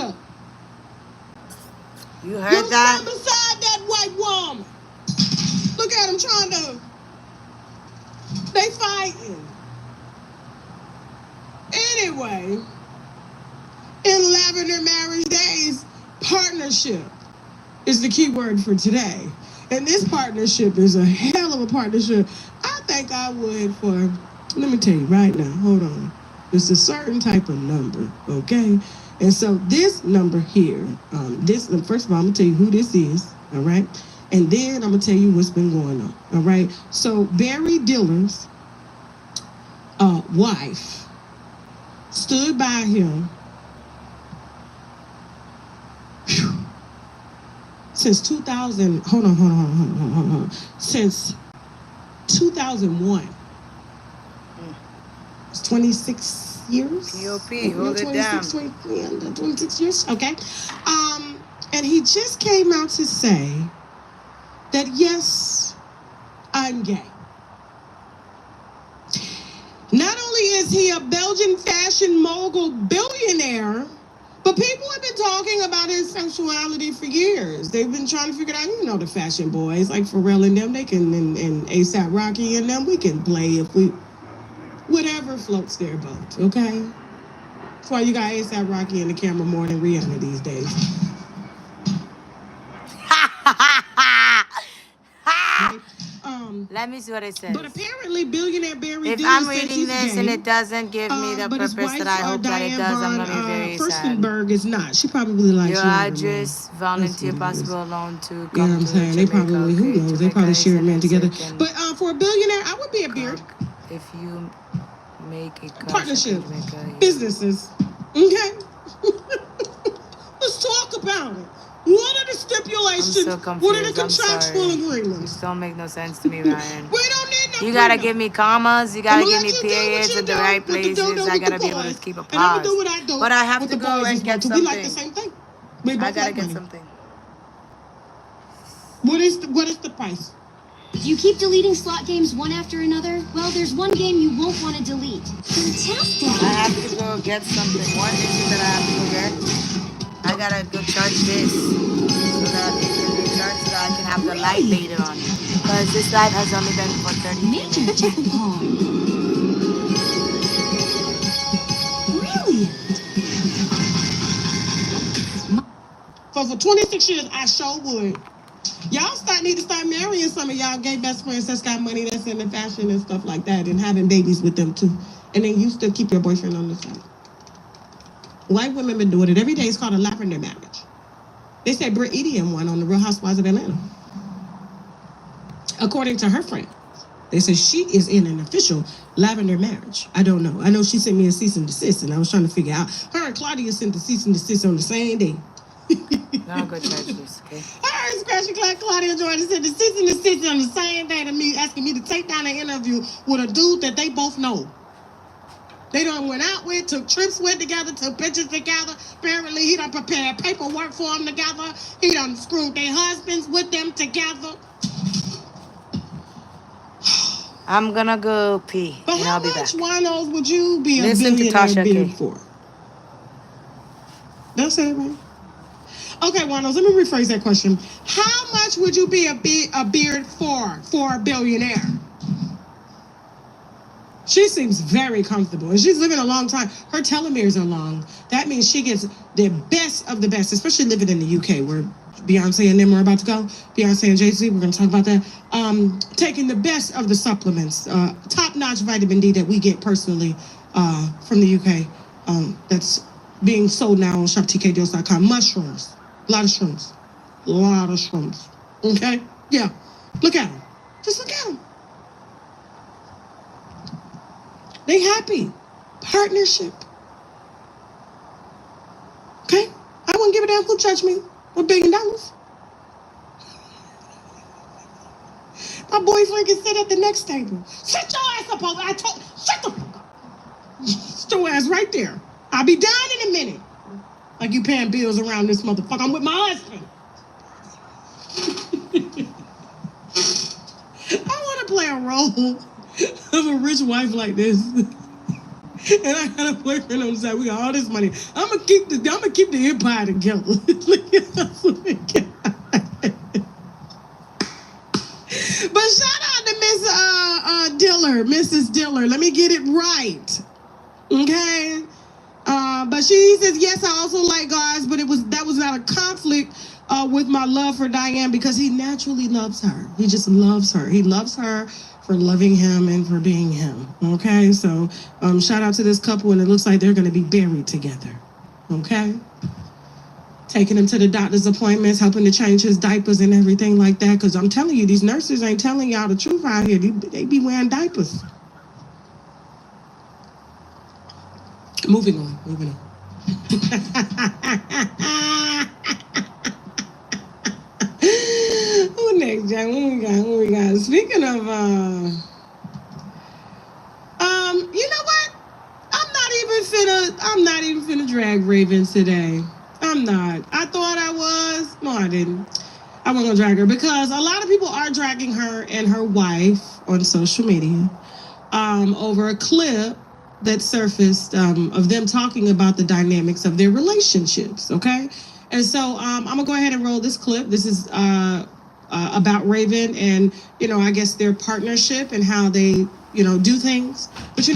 S1: You heard that?
S4: Stand beside that white woman. Look at them trying to, they fighting. Anyway, in Lavender Marriage Days, partnership is the key word for today. And this partnership is a hell of a partnership. I think I would for, let me tell you right now, hold on. It's a certain type of number, okay? And so this number here, first of all, I'm gonna tell you who this is, all right? And then I'm gonna tell you what's been going on, all right? So Barry Diller's wife stood by him since 2000, hold on. Since 2001. It's 26 years.
S1: POP, hold it down.
S4: 26 years, okay. And he just came out to say that, yes, I'm gay. Not only is he a Belgian fashion mogul billionaire, but people have been talking about his sexuality for years. They've been trying to figure it out. You know the fashion boys, like Pharrell and them, they can, and A$AP Rocky and them, we can play if we, whatever floats their boat, okay? That's why you got A$AP Rocky in the camera more than Rihanna these days.
S1: Let me see what it says.
S4: But apparently, billionaire Barry
S1: If
S4: Diller
S1: I'm
S4: said
S1: reading
S4: he's
S1: this
S4: gay,
S1: and it doesn't give me the
S4: but his
S1: purpose
S4: wife,
S1: that I hope that it does, I'm going to be very sad.
S4: Furstenberg is not. She probably likes
S1: your
S4: you.
S1: address, volunteer possible loan to come
S4: you know what I'm saying? They probably, who knows? They probably share men together. But for a billionaire, I would be a beard.
S1: If you make a
S4: partnership, businesses, okay? Let's talk about it. What are the stipulations?
S1: I'm so confused.
S4: What are the contractual agreements?
S1: This don't make no sense to me, Ryan.
S4: We don't need no
S1: You gotta give me commas. You gotta give me periods at the right places. I gotta be able to keep a pause. But I have to go and get something.
S4: We like the same thing.
S1: I gotta get something.
S4: What is the price?
S9: Do you keep deleting slot games one after another? Well, there's one game you won't want to delete. Fantastic!
S1: I have to go get something. What is it that I have to go get? I gotta go charge this so that it can be charged so that I can have the light later on. Because this light has only been for 30 minutes.
S9: Major jackpot. Brilliant.
S4: So for 26 years, I sure would. Y'all need to start marrying some of y'all gay best friends that's got money, that's in the fashion and stuff like that, and having babies with them too. And then you still keep your boyfriend on the side. White women been doing it every day. It's called a lavender marriage. They said Britt Eady won on the Real Housewives of Atlanta. According to her friend, they said she is in an official lavender marriage. I don't know. I know she sent me a cease and desist, and I was trying to figure out. Her and Claudia sent the cease and desist on the same day.
S1: Now go charge this, okay?
S4: Her and Scratchy Claudia Jordan sent the cease and desist on the same day to me, asking me to take down an interview with a dude that they both know. They done went out with, took trips with together, took pictures together. Apparently, he done prepared paperwork for them together. He done screwed their husbands with them together.
S1: I'm gonna go pee,
S4: but
S1: and I'll be back.
S4: But how much winos would you be a
S1: Listen to Tasha,
S4: billionaire bid for? That's it, man. Okay, winos, let me rephrase that question. How much would you be a beard for a billionaire? She seems very comfortable, and she's living a long time. Her telomeres are long. That means she gets the best of the best, especially living in the UK, where Beyonce and them are about to go. Beyonce and Jay-Z, we're going to talk about that. Taking the best of the supplements, top-notch vitamin D that we get personally from the UK. That's being sold now on shoptkdeals.com. Mushrooms. A lot of shrooms. A lot of shrooms. Okay? Yeah. Look at them. Just look at them. They happy. Partnership. Okay? I wouldn't give a damn who judged me. $1 billion. My boyfriend can sit at the next table. Shut your ass up over. Shut the fuck up. Shut your ass right there. I'll be down in a minute. Like you paying bills around this motherfucker. I'm with my husband. I want to play a role of a rich wife like this. And I got a boyfriend on the side. We got all this money. I'm gonna keep the empire together. But shout out to Miss Diller, Mrs. Diller. Let me get it right. Okay. But she says, yes, I also like guys, but that was not a conflict with my love for Diane because he naturally loves her. He just loves her. He loves her for loving him and for being him. Okay, so shout out to this couple, and it looks like they're going to be buried together. Okay, taking him to the doctor's appointments, helping to change his diapers and everything like that. Because I'm telling you, these nurses ain't telling y'all the truth out here. They be wearing diapers. Moving on. Who next, Jack? What we got? Speaking of, you know what? I'm not even finna drag Raven today. I'm not. I thought I was. No, I didn't. I wasn't gonna drag her because a lot of people are dragging her and her wife on social media over a clip that surfaced of them talking about the dynamics of their relationships, okay? And so I'm gonna go ahead and roll this clip. This is about Raven and, I guess their partnership and how they, do things. But,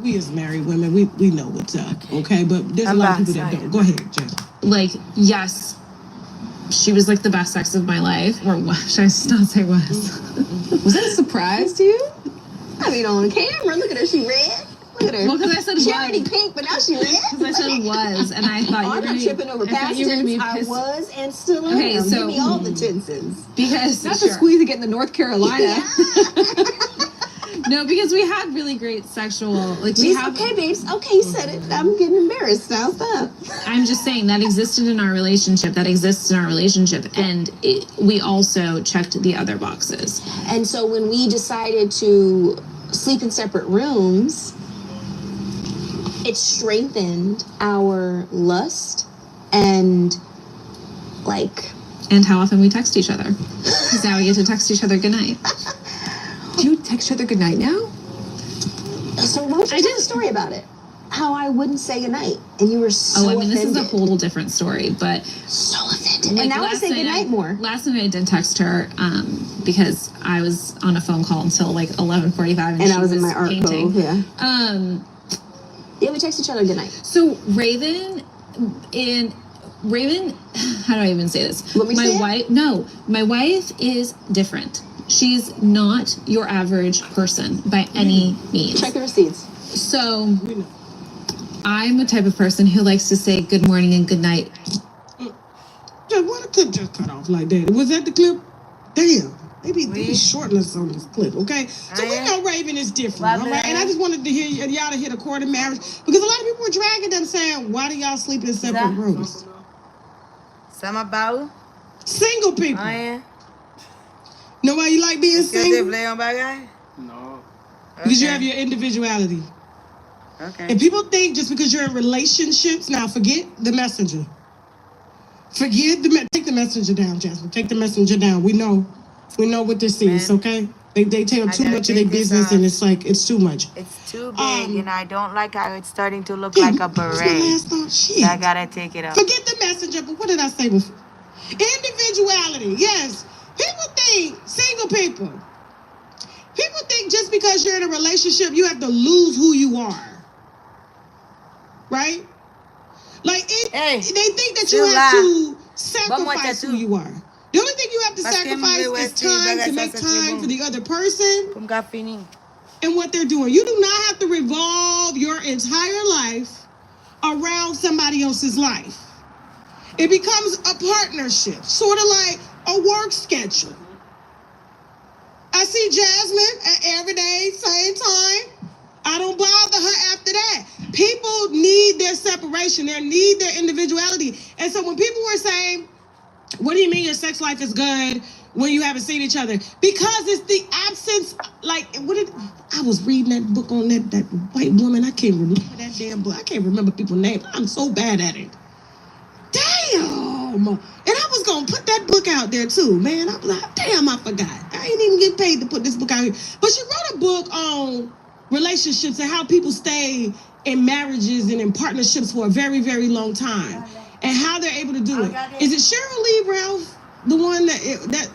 S4: we as married women, we know what's up, okay? But there's a lot of people that don't. Go ahead, Jen.
S11: Like, yes, she was like the best sex of my life. Or what? Should I not say was?
S13: Was that a surprise to you? I mean, on camera, look at her, she red. Look at her.
S11: Well, because I said
S13: she
S11: was.
S13: already pink, but now she red.
S11: Because I said was, and I thought you were
S13: not tripping over past tense. I was and still am.
S11: Okay, so
S13: give me all the tenses.
S11: Because
S13: not to squeeze to get into North Carolina.
S11: Yeah. No, because we had really great sexual.
S13: Okay, babes. Okay, you said it. I'm getting embarrassed now. Stop.
S11: I'm just saying that existed in our relationship. That exists in our relationship, and we also checked the other boxes.
S13: And so when we decided to sleep in separate rooms, it strengthened our lust and
S11: and how often we text each other. Because now we get to text each other goodnight.
S13: Do you text each other goodnight now? So why don't you tell a story about it? How I wouldn't say goodnight, and you were so offended.
S11: This is a whole different story, but
S13: so offended. And now I say goodnight more.
S11: Last night I did text her because I was on a phone call until 11:45, and
S13: I was in my art
S11: painting.
S13: Yeah, we text each other goodnight.
S11: So Raven, how do I even say this? My wife is different. She's not your average person by any means.
S13: Check the receipts.
S11: So I'm the type of person who likes to say good morning and good night.
S4: Why the clip just cut off like that? Was that the clip? Damn. They be shortless on this clip, okay? So we know Raven is different, all right? And I just wanted to hear y'all to hit a court of marriage because a lot of people were dragging them saying, why do y'all sleep in separate rooms?
S1: Some about
S4: single people.
S1: Oh, yeah.
S4: Know why you like being single?
S1: No.
S4: Because you have your individuality.
S1: Okay.
S4: And people think just because you're in relationships, now forget the messenger. Take the messenger down, Jasmine. Take the messenger down. We know what this is, okay? They tell too much of their business, and it's too much.
S1: It's too big, and I don't like how it's starting to look like a beret. So I gotta take it off.
S4: Forget the messenger, but what did I say before? Individuality, yes. People think, single people think just because you're in a relationship, you have to lose who you are. Right? They think that you have to sacrifice who you are. The only thing you have to sacrifice is time to make time for the other person and what they're doing. You do not have to revolve your entire life around somebody else's life. It becomes a partnership, sort of like a work schedule. I see Jasmine every day, same time. I don't bother her after that. People need their separation. They need their individuality. And so when people were saying, what do you mean your sex life is good when you haven't seen each other? Because it's the absence, I was reading that book on that white woman. I can't remember that damn book. I can't remember people's names. I'm so bad at it. Damn. And I was going to put that book out there too, man. I was like, damn, I forgot. I ain't even get paid to put this book out here. But she wrote a book on relationships and how people stay in marriages and in partnerships for a very, very long time. And how they're able to do it. Is it Cheryl Lee Ralph, the one that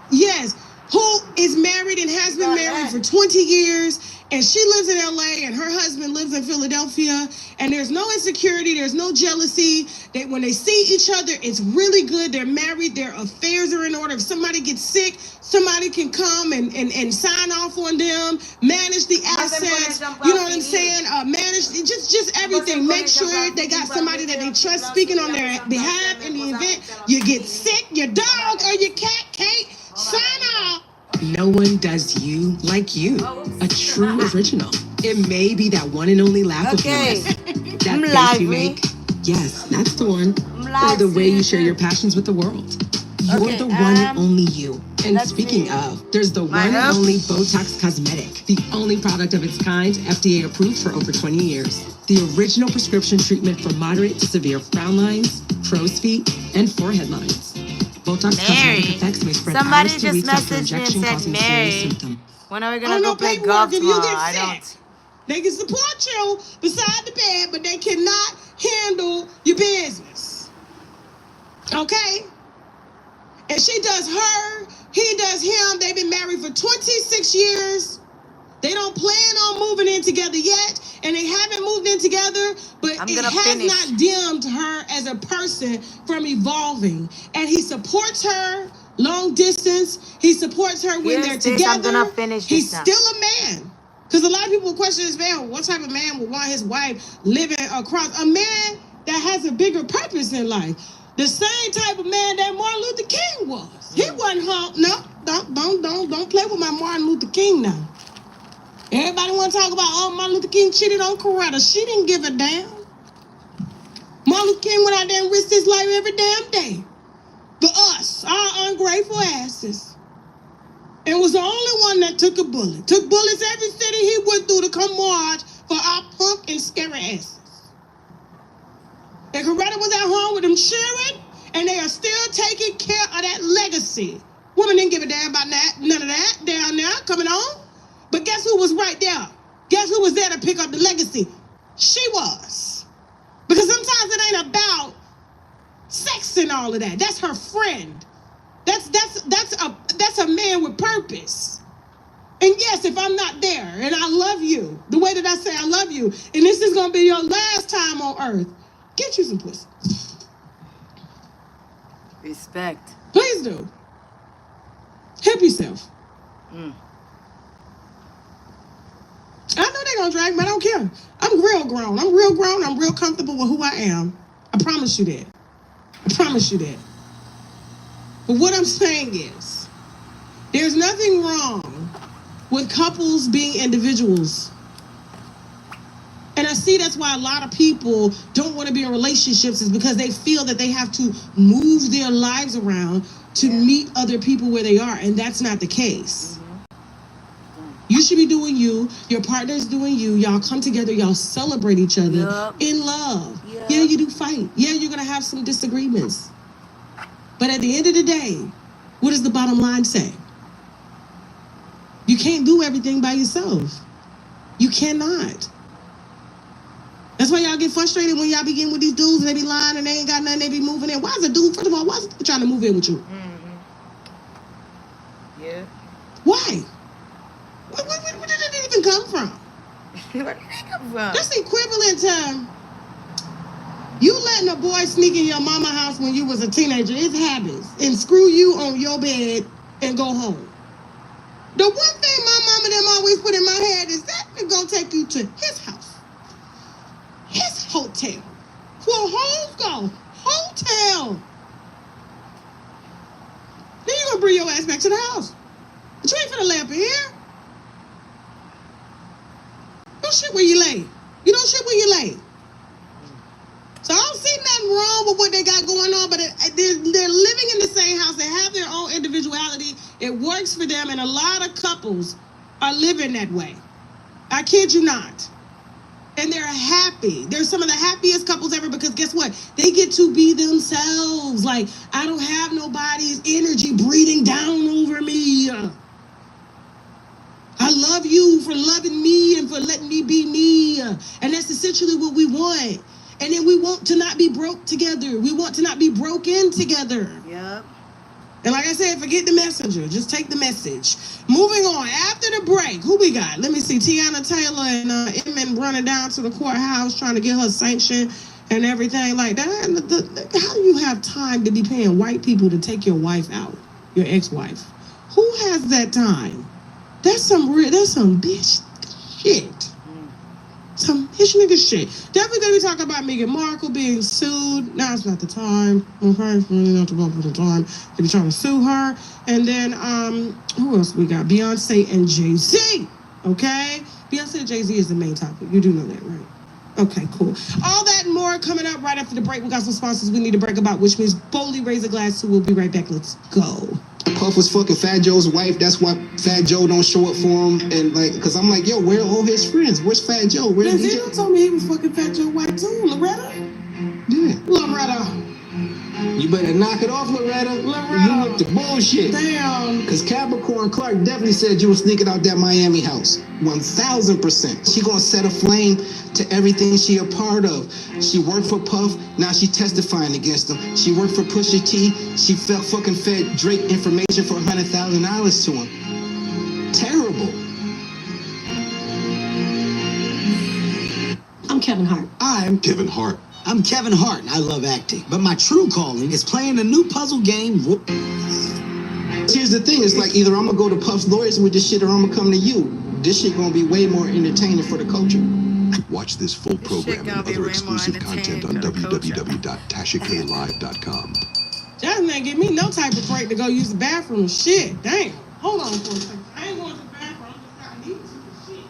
S4: yes, who is married and has been married for 20 years, and she lives in LA and her husband lives in Philadelphia, and there's no insecurity, there's no jealousy. When they see each other, it's really good. They're married, their affairs are in order. If somebody gets sick, somebody can come and sign off on them, manage the assets, you know what I'm saying? Manage just everything. Make sure they got somebody that they trust speaking on their behalf in the event you get sick, your dog or your cat can't sign off.
S14: No one does you like you. A true original. It may be that one and only laugh of yours. That face you make. Yes, that's the one. Or the way you share your passions with the world. You're the one and only you. And speaking of, there's the one and only Botox Cosmetic. The only product of its kind, FDA approved for over 20 years. The original prescription treatment for moderate to severe frown lines, crow's feet, and forehead lines. Botox cosmetic effects may spread hours to weeks after injection, causing serious symptoms.
S1: When are we gonna go play golf tomorrow? I don't.
S4: They can support you beside the bed, but they cannot handle your business. Okay? And she does her, he does him. They've been married for 26 years. They don't plan on moving in together yet, and they haven't moved in together, but it has not dimmed her as a person from evolving. And he supports her long distance. He supports her when they're together. He's still a man. Because a lot of people question this man, what type of man would want his wife living across? A man that has a bigger purpose in life. The same type of man that Martin Luther King was. He wasn't home. No, don't play with my Martin Luther King now. Everybody want to talk about, Martin Luther King cheated on Coretta. She didn't give a damn. Martin Luther King went out there and risked his life every damn day. For us, our ungrateful asses. And was the only one that took a bullet. Took bullets every city he went through to come march for our punk and scary asses. And Coretta was at home with them cheering, and they are still taking care of that legacy. Women didn't give a damn about that, none of that down there coming on. But guess who was right there? Guess who was there to pick up the legacy? She was. Because sometimes it ain't about sex and all of that. That's her friend. That's a man with purpose. And yes, if I'm not there and I love you, the way that I say I love you, and this is gonna be your last time on earth, get you some pussy.
S1: Respect.
S4: Please do. Help yourself. I know they're gonna drag me, I don't care. I'm real grown. I'm real comfortable with who I am. I promise you that. But what I'm saying is, there's nothing wrong with couples being individuals. And I see that's why a lot of people don't want to be in relationships, is because they feel that they have to move their lives around to meet other people where they are, and that's not the case. You should be doing you, your partner's doing you, y'all come together, y'all celebrate each other in love. Yeah, you do fight. Yeah, you're gonna have some disagreements. But at the end of the day, what does the bottom line say? You can't do everything by yourself. You cannot. That's why y'all get frustrated when y'all be getting with these dudes and they be lying and they ain't got nothing, they be moving in. Why is a dude, first of all, why is he trying to move in with you?
S1: Yeah.
S4: Why? Where did it even come from?
S1: Where did it come from?
S4: That's equivalent to you letting a boy sneak in your mama house when you was a teenager, it's habits, and screw you on your bed and go home. The one thing my mama them always put in my head is that they're gonna take you to his house, his hotel. Where hoes go, hotel. Then you gonna bring your ass back to the house. But you ain't finna lay up in here. Don't shit where you lay. You don't shit where you lay. So I don't see nothing wrong with what they got going on, but they're living in the same house. They have their own individuality. It works for them, and a lot of couples are living that way. I kid you not. And they're happy. They're some of the happiest couples ever because guess what? They get to be themselves. Like, I don't have nobody's energy breathing down over me. I love you for loving me and for letting me be me. And that's essentially what we want. And then we want to not be broke together. We want to not be broken together.
S1: Yep.
S4: And like I said, forget the messenger. Just take the message. Moving on. After the break, who we got? Let me see. Tiana Taylor and Emma running down to the courthouse trying to get her sanction and everything like that. How do you have time to be paying white people to take your wife out? Your ex-wife. Who has that time? That's some bitch shit. Some bitch nigga shit. Definitely gonna be talking about Meghan Markle being sued. Now it's not the time. Okay, it's really not the time to be trying to sue her. And then who else we got? Beyonce and Jay-Z. Okay, Beyonce and Jay-Z is the main topic. You do know that, right? Okay, cool. All that and more coming up right after the break. We got some sponsors we need to break about, which means boldly raise a glass. So we'll be right back. Let's go.
S6: Puff was fucking Fat Joe's wife. That's why Fat Joe don't show up for him. And like, cause I'm like, yo, where are all his friends? Where's Fat Joe? Where's
S4: DJ? Told me he was fucking Fat Joe's wife too. Loretta?
S6: Yeah.
S4: Loretta.
S6: You better knock it off, Loretta. You with the bullshit.
S4: Damn.
S6: Cause Capricorn Clark definitely said you were sneaking out that Miami house. 1000%. She gonna set a flame to everything she a part of. She worked for Puff, now she testifying against him. She worked for Pusha T, she fucking fed Drake information for $100,000 to him. Terrible.
S15: I'm Kevin Hart.
S10: I'm Kevin Hart.
S15: I'm Kevin Hart, and I love acting. But my true calling is playing a new puzzle game.
S6: Here's the thing, it's like either I'm gonna go to Puff's lawyers with this shit or I'm gonna come to you. This shit gonna be way more entertaining for the culture.
S10: Watch this full program and other exclusive content on www.tashaklive.com.
S4: Jasmine ain't give me no type of break to go use the bathroom. Shit, damn. Hold on for a second. I ain't going to the bathroom. I just got needed to. Shit.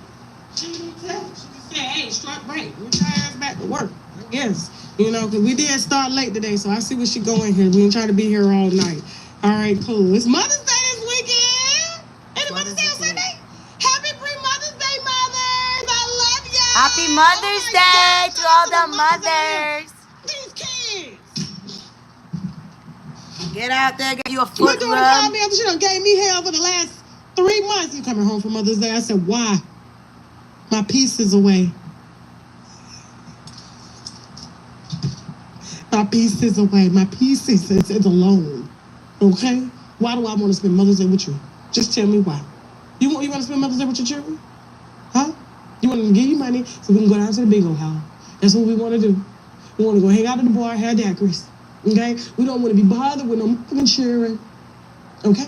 S4: She didn't tell me. She just said, hey, strike break. Get your ass back to work. I guess. You know, because we did start late today, so I see what she going here. We ain't trying to be here all night. All right, cool. It's Mother's Day this weekend. Ain't it Mother's Day on Sunday? Happy pre-Mother's Day, mothers. I love you.
S1: Happy Mother's Day to all the mothers.
S4: These kids.
S1: Get out there, get you a
S4: My
S1: foot
S4: daughter
S1: rub.
S4: called me up. She done gave me hell for the last 3 months. You coming home for Mother's Day? I said, why? My peace is away. My peace is away. My peace is alone. Okay? Why do I want to spend Mother's Day with you? Just tell me why. You want to spend Mother's Day with your children? Huh? You want them to give you money so we can go down to the bingo hall. That's what we want to do. We want to go hang out at the bar, have daiquiris. Okay? We don't want to be bothered with no fucking children. Okay?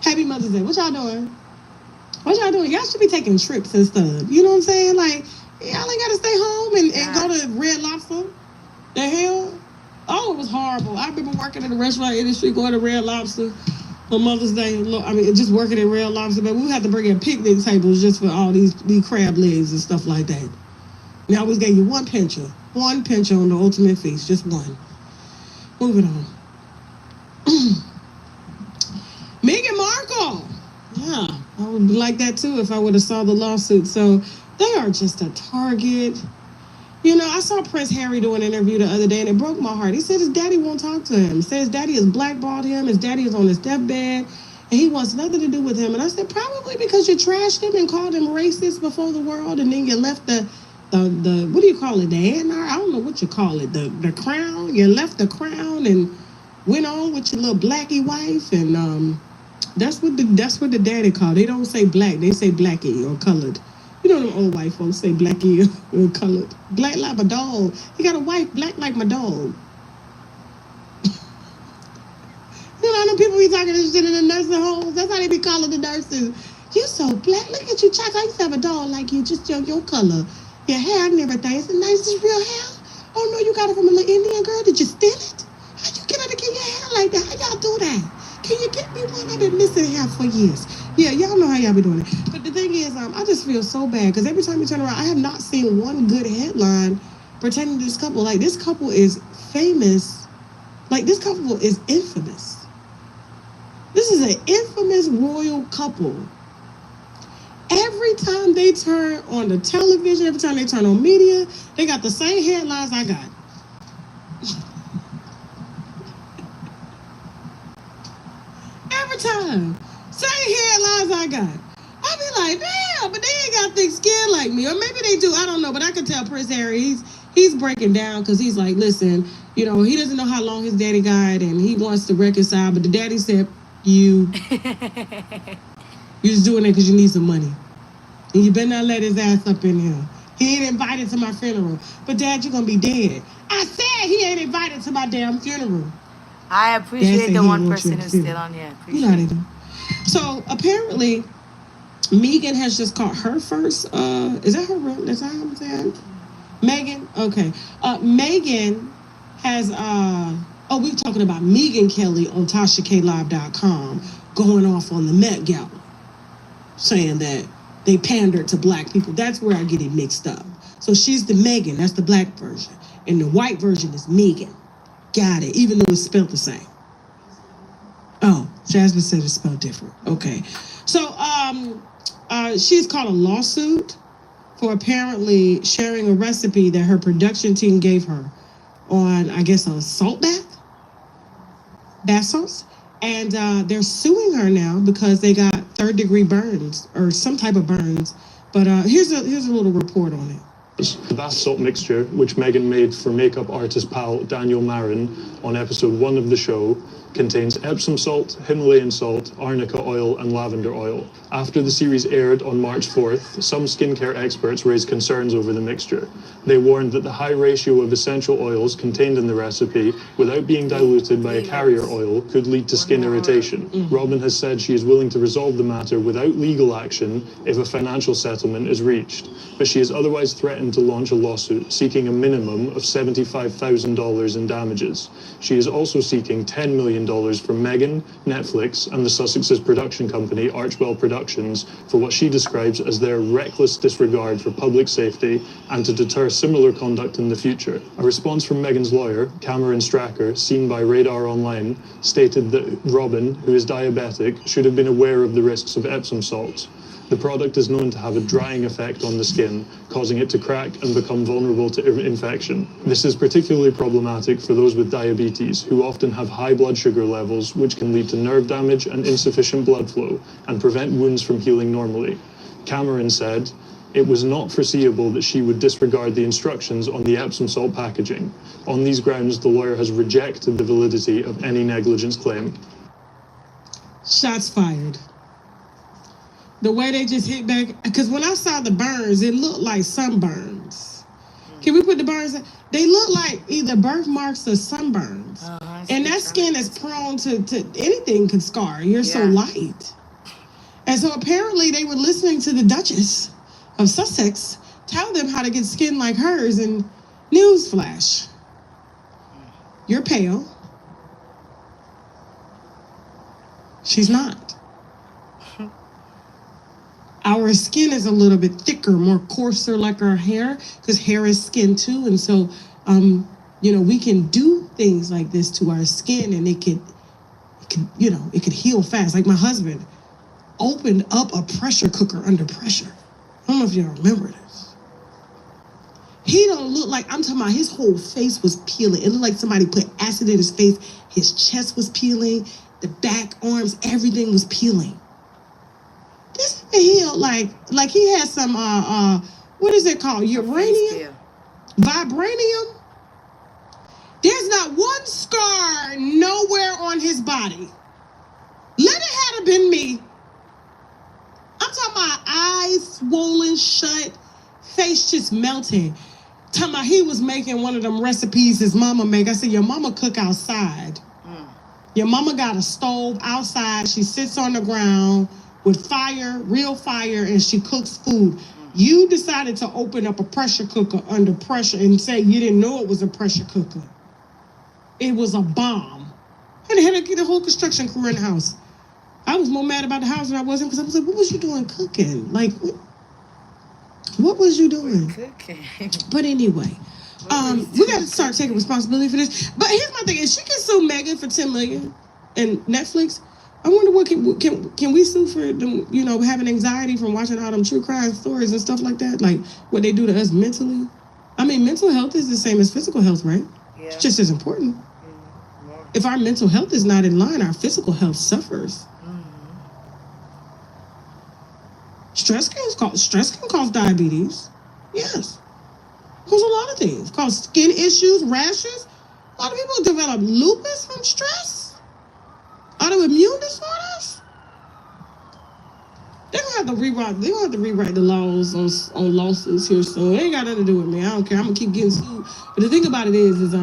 S4: Happy Mother's Day. What y'all doing? What y'all doing? Y'all should be taking trips and stuff. You know what I'm saying? Like, y'all ain't got to stay home and go to Red Lobster. The hell? Oh, it was horrible. I remember working in the restaurant industry, going to Red Lobster for Mother's Day. I mean, just working at Red Lobster, but we had to bring in picnic tables just for all these crab legs and stuff like that. We always gave you one pincher on the ultimate feast, just one. Moving on. Meghan Markle. Yeah, I would like that too if I would have saw the lawsuit. So they are just a target. You know, I saw Prince Harry do an interview the other day, and it broke my heart. He said his daddy won't talk to him. He said his daddy has blackballed him. His daddy is on his deathbed, and he wants nothing to do with him. And I said, probably because you trashed him and called him racist before the world, and then you left the what do you call it, the anar? I don't know what you call it, the crown. You left the crown and went on with your little blackie wife, and that's what the daddy called. They don't say black, they say blackie or colored. You know them old white folks say blacky or colored. Black like my dog. He got a wife black like my dog. You know, them people be talking this shit in the nursing homes. That's how they be calling the nurses. You so black. Look at you, Chuck. I used to have a dog like you, just your color. Your hair and everything. Is it nice? Is it real hair? Oh, no, you got it from a little Indian girl. Did you steal it? How you get her to get your hair like that? How y'all do that? Can you get me one? I've been missing hair for years. Yeah, y'all know how y'all be doing it. But the thing is, I just feel so bad because every time you turn around, I have not seen one good headline pertaining to this couple. Like, this couple is famous. Like, this couple is infamous. This is an infamous royal couple. Every time they turn on the television, every time they turn on media, they got the same headlines I got. Every time. Same headlines I got. I be like, damn, but they ain't got thick skin like me. Or maybe they do, I don't know. But I can tell Prince Harry, he's breaking down because he's like, listen, you know, he doesn't know how long his daddy got and he wants to reconcile. But the daddy said, you're just doing it because you need some money. And you better not let his ass up in here. He ain't invited to my funeral. But Dad, you're going to be dead. I said he ain't invited to my damn funeral.
S1: I appreciate the one person who's still on here.
S4: You know how they do. So apparently, Megan has just caught her first, is that her real, is that how I'm saying? Megan? Okay. Megan has, we're talking about Megan Kelly on TashaKLive.com going off on the Met Gala, saying that they pandered to black people. That's where I get it mixed up. So she's the Megan, that's the black version. And the white version is Megan. Got it, even though it's spelled the same. Oh, Jasmine said it's spelled different. Okay. So she's caught a lawsuit for apparently sharing a recipe that her production team gave her on, I guess, a salt bath sauce. And they're suing her now because they got third-degree burns or some type of burns. But here's a little report on it.
S16: The bath salt mixture, which Megan made for makeup artist pal Daniel Marin on episode 1 of the show, contains Epsom salt, Himalayan salt, arnica oil, and lavender oil. After the series aired on March 4th, some skincare experts raised concerns over the mixture. They warned that the high ratio of essential oils contained in the recipe, without being diluted by a carrier oil, could lead to skin irritation. Robin has said she is willing to resolve the matter without legal action if a financial settlement is reached, but she has otherwise threatened to launch a lawsuit seeking a minimum of $75,000 in damages. She is also seeking $10 million from Megan, Netflix, and the Sussex's production company, Archwell Productions, for what she describes as their reckless disregard for public safety and to deter similar conduct in the future. A response from Megan's lawyer, Cameron Stracker, seen by Radar Online, stated that Robin, who is diabetic, should have been aware of the risks of Epsom salts. The product is known to have a drying effect on the skin, causing it to crack and become vulnerable to infection. This is particularly problematic for those with diabetes, who often have high blood sugar levels, which can lead to nerve damage and insufficient blood flow, and prevent wounds from healing normally. Cameron said, "It was not foreseeable that she would disregard the instructions on the Epsom salt packaging. On these grounds, the lawyer has rejected the validity of any negligence claim."
S4: Shots fired. The way they just hit back, because when I saw the burns, it looked like sunburns. Can we put the burns? They look like either birthmarks or sunburns. And that skin is prone to anything can scar. You're so light. And so apparently they were listening to the Duchess of Sussex tell them how to get skin like hers. And newsflash, you're pale. She's not. Our skin is a little bit thicker, more coarser like our hair, because hair is skin too. And so, we can do things like this to our skin and it could heal fast. Like my husband opened up a pressure cooker under pressure. I don't know if y'all remember this. He don't look like, I'm talking about his whole face was peeling. It looked like somebody put acid in his face. His chest was peeling, the back, arms, everything was peeling. This healed like he had some what is it called? Uranium? Vibranium? There's not one scar nowhere on his body. Let it have been me. I'm talking about eyes swollen shut, face just melting. Talking about he was making one of them recipes his mama make. I said, your mama cook outside. Your mama got a stove outside. She sits on the ground with fire, real fire, and she cooks food. You decided to open up a pressure cooker under pressure and say you didn't know it was a pressure cooker. It was a bomb. And they had to get the whole construction crew in the house. I was more mad about the house than I wasn't, because I was like, what was you doing cooking? Like, what was you doing?
S1: Cooking.
S4: But anyway, we got to start taking responsibility for this. But here's my thing: if she can sue Megan for $10 million and Netflix, I wonder what can we sue for them? You know, having anxiety from watching all them true crime stories and stuff like that, like what they do to us mentally. I mean, mental health is the same as physical health, right? Yeah. It's just as important. If our mental health is not in line, our physical health suffers. Stress can cause diabetes. Yes. Cause a lot of things. Cause skin issues, rashes. A lot of people develop lupus from stress. Autoimmune disorders. They're gonna have to rewrite the laws on lawsuits here soon. It ain't got nothing to do with me. I don't care. I'm gonna keep getting sued. But the thing about it is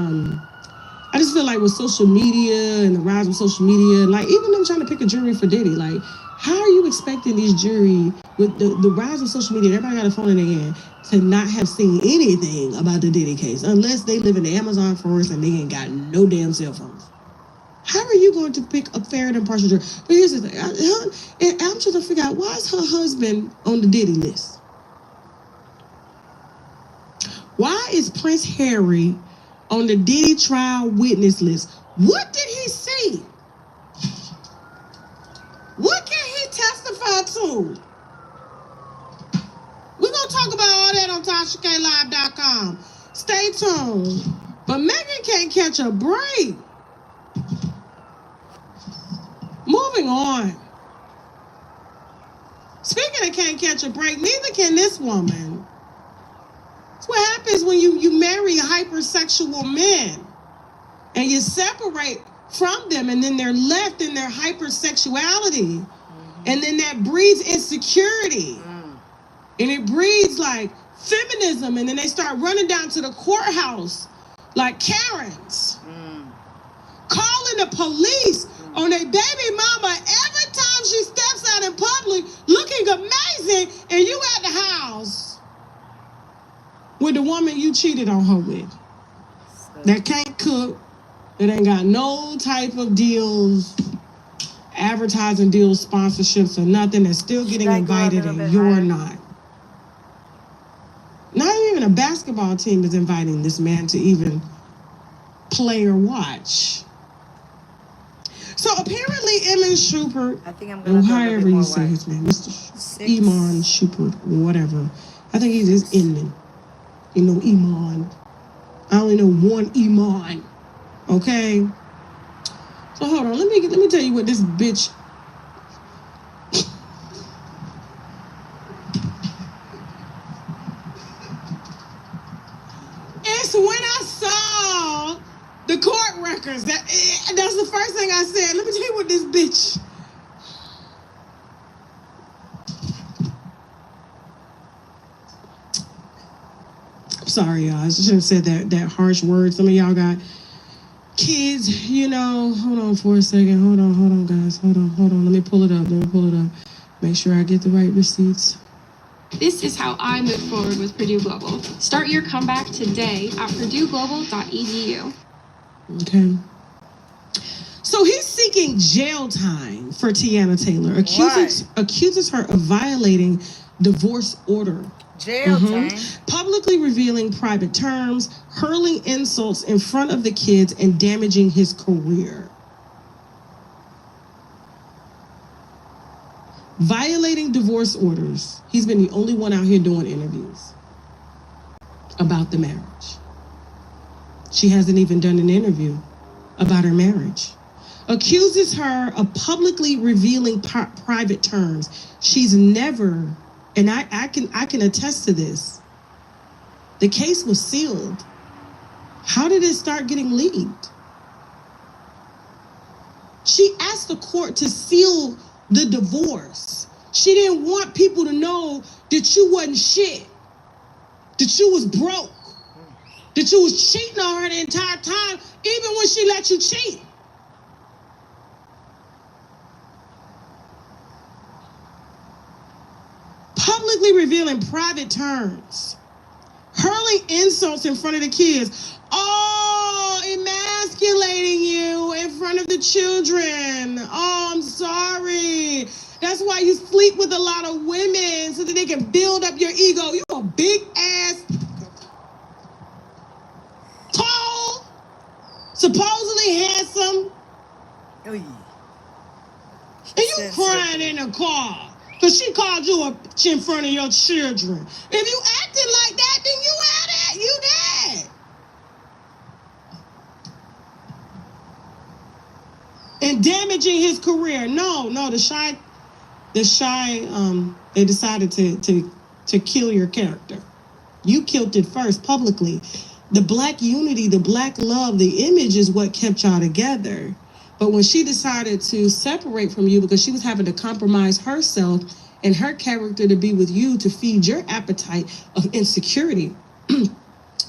S4: I just feel like with social media and the rise of social media, like even them trying to pick a jury for Diddy, like how are you expecting this jury with the rise of social media, everybody got a phone in their hand, to not have seen anything about the Diddy case unless they live in the Amazon forest and they ain't got no damn cell phones? How are you going to pick a fair and impartial jury? But here's the thing, I'm trying to figure out, why is her husband on the Diddy list? Why is Prince Harry on the Diddy trial witness list? What did he see? What can he testify to? We're going to talk about all that on TashaKLive.com. Stay tuned. But Megan can't catch a break. Moving on. Speaking of can't catch a break, neither can this woman. That's what happens when you marry hypersexual men and you separate from them, and then they're left in their hypersexuality. And then that breeds insecurity. And it breeds like feminism, and then they start running down to the courthouse like Karens. Calling the police on their baby mama every time she steps out in public looking amazing, and you at the house with the woman you cheated on her with. That can't cook, that ain't got no type of deals, advertising deals, sponsorships, or nothing, that's still getting invited and you're not. Not even a basketball team is inviting this man to even play or watch. So apparently Emin Shupert, or however you say his name, Mr. Iman Shupert, whatever. I think he's just Inman. You know, Iman. I only know one Iman. Okay? So hold on, let me tell you what this bitch. It's when I saw the court records that's the first thing I said. Let me tell you what this bitch. I'm sorry, y'all. I shouldn't have said that harsh word. Some of y'all got kids, you know. Hold on for a second. Hold on, guys. Hold on. Let me pull it up. Make sure I get the right receipts.
S17: This is how I move forward with Purdue Global. Start your comeback today at purdueglobal.edu.
S4: Okay. So he's seeking jail time for Tiana Taylor. Accuses her of violating divorce order.
S1: Jail time.
S4: Publicly revealing private terms, hurling insults in front of the kids, and damaging his career. Violating divorce orders. He's been the only one out here doing interviews about the marriage. She hasn't even done an interview about her marriage. Accuses her of publicly revealing private terms. She's never, and I can attest to this. The case was sealed. How did it start getting leaked? She asked the court to seal the divorce. She didn't want people to know that you wasn't shit. that you was broke, that you was cheating on her the entire time, even when she let you cheat. Publicly revealing private terms, hurling insults in front of the kids, emasculating you in front of the children. Oh, I'm sorry. That's why you sleep with a lot of women, so that they can build up your ego. You a big ass, tall, supposedly handsome, and you crying in the car because she called you a bitch in front of your children. If you acting like that, then you had it. You dead. And damaging his career. No, the shy, they decided to kill your character. You killed it first publicly. The black unity, the black love, the image is what kept y'all together. But when she decided to separate from you because she was having to compromise herself and her character to be with you to feed your appetite of insecurity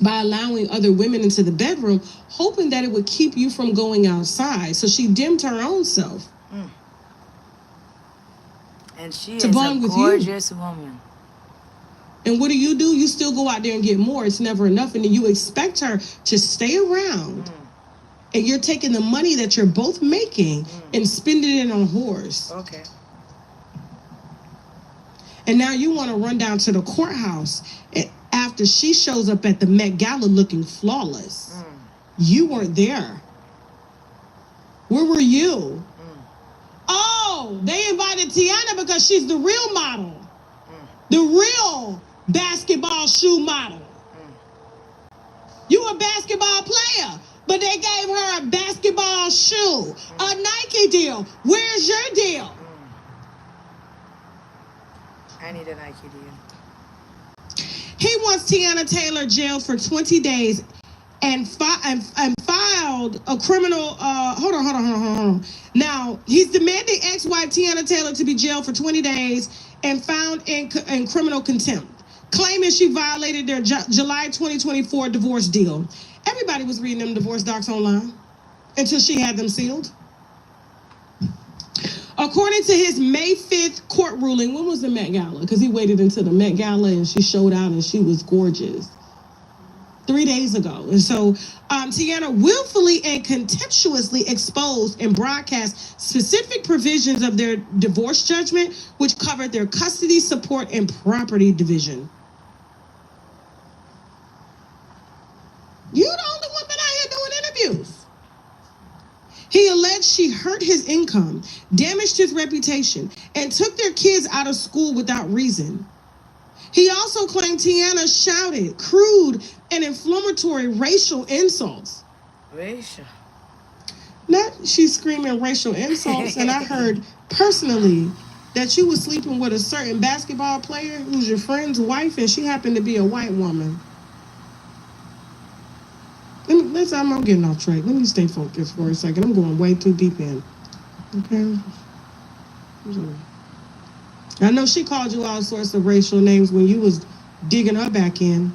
S4: by allowing other women into the bedroom, hoping that it would keep you from going outside. So she dimmed her own self.
S1: And she is a gorgeous woman.
S4: And what do? You still go out there and get more. It's never enough. And then you expect her to stay around. And you're taking the money that you're both making and spending it on whores.
S1: Okay.
S4: And now you want to run down to the courthouse after she shows up at the Met Gala looking flawless. You weren't there. Where were you? Oh, they invited Tiana because she's the real model. The real basketball shoe model. You a basketball player, but they gave her a basketball shoe, a Nike deal. Where's your deal?
S1: I need a Nike deal.
S4: He wants Tiana Taylor jailed for 20 days and filed a criminal, hold on. Now, he's demanding ex-wife Tiana Taylor to be jailed for 20 days and found in criminal contempt, claiming she violated their July 2024 divorce deal. Everybody was reading them divorce docs online until she had them sealed. According to his May 5th court ruling, when was the Met Gala? Because he waited until the Met Gala and she showed out and she was gorgeous. 3 days ago. And so Tiana willfully and contemptuously exposed and broadcast specific provisions of their divorce judgment, which covered their custody, support, and property division. You're the only woman out here doing interviews. He alleged she hurt his income, damaged his reputation, and took their kids out of school without reason. He also claimed Tiana shouted crude and inflammatory racial insults.
S1: Racial?
S4: Not she's screaming racial insults, and I heard personally that you were sleeping with a certain basketball player who's your friend's wife, and she happened to be a white woman. I'm getting off track. Let me stay focused for a second. I'm going way too deep in. Okay? I know she called you all sorts of racial names when you was digging her back in.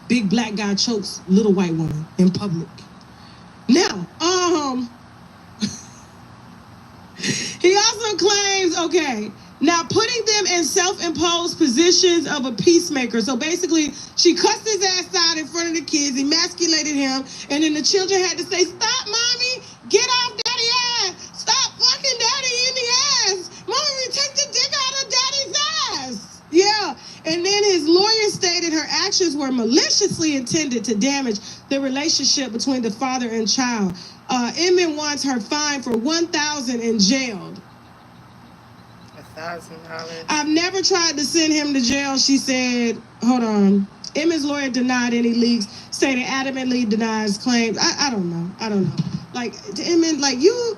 S4: Big black guy chokes little white woman in public. Now, he also claims, now putting them in self-imposed positions of a peacemaker. So basically, she cussed his ass out in front of the kids, emasculated him, and then the children had to say, "Stop, mommy, get off daddy's ass. Stop fucking daddy in the ass. Mommy, take the dick out of daddy's ass." Yeah, and then his lawyer stated her actions were maliciously intended to damage the relationship between the father and child. Emmett wants her fined for $1,000 and jailed.
S1: $1,000.
S4: I've never tried to send him to jail, she said. Hold on. Emmett's lawyer denied any leaks, stated adamantly denies claims. I don't know. Like, Emmett, like you,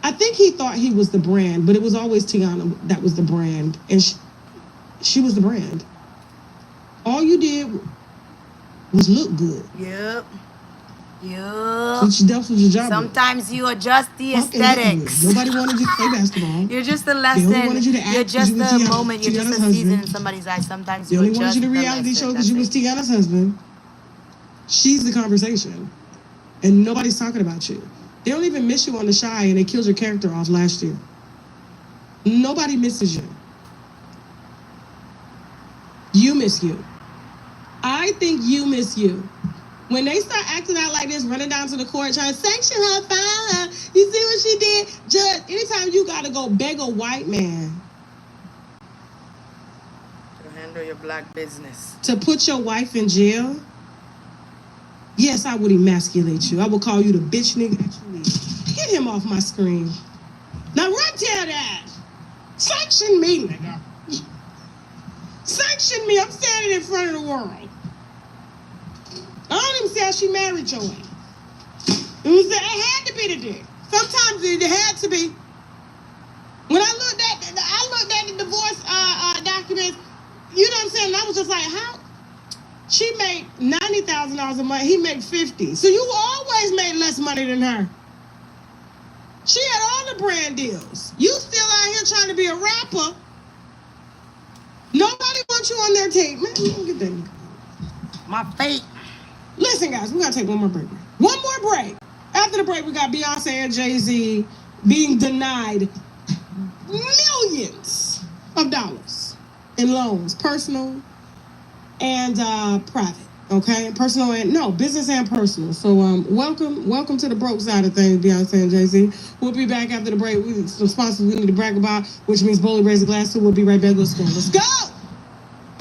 S4: I think he thought he was the brand, but it was always Tiana that was the brand. And she was the brand. All you did was look good.
S1: Yep.
S4: That's what your job
S1: Sometimes you adjust the aesthetics.
S4: Nobody wanted you to play basketball.
S1: You're just a
S4: They
S1: lesson.
S4: only wanted you to act
S1: You're
S4: 'cause
S1: just
S4: you were
S1: a moment. You're just
S4: Tiana's
S1: a season in
S4: husband.
S1: somebody's eyes. Sometimes
S4: They
S1: you
S4: only
S1: adjust
S4: wanted you to
S1: the
S4: reality
S1: lesson.
S4: show because you was Tiana's husband. She's the conversation. And nobody's talking about you. They don't even miss you on The Shy, and they killed your character off last year. Nobody misses you. You miss you. I think you miss you. When they start acting out like this, running down to the court, trying to sanction her, file her, you see what she did? Judge, anytime you gotta go beg a white man
S1: to handle your black business,
S4: to put your wife in jail, yes, I would emasculate you. I would call you the bitch nigga that you need. Get him off my screen. Now run tell that. Sanction me, nigga. Sanction me. I'm standing in front of the world. I don't even see how she married your ass. It had to be the dick. Sometimes it had to be. When I looked at the divorce documents, you know what I'm saying? And I was just like, how? She made $90,000 a month. He made $50,000. So you always made less money than her. She had all the brand deals. You still out here trying to be a rapper. Nobody wants you on their tape. Man, look at that.
S1: My fate.
S4: Listen, guys, we gotta take one more break. One more break. After the break, we got Beyonce and Jay-Z being denied millions of dollars in loans, personal and private. Okay, personal and business and personal. So welcome to the broke side of things, Beyonce and Jay-Z. We'll be back after the break with some sponsors we need to brag about, which means Bowley raise a glass. So we'll be right back. Let's go. Let's go.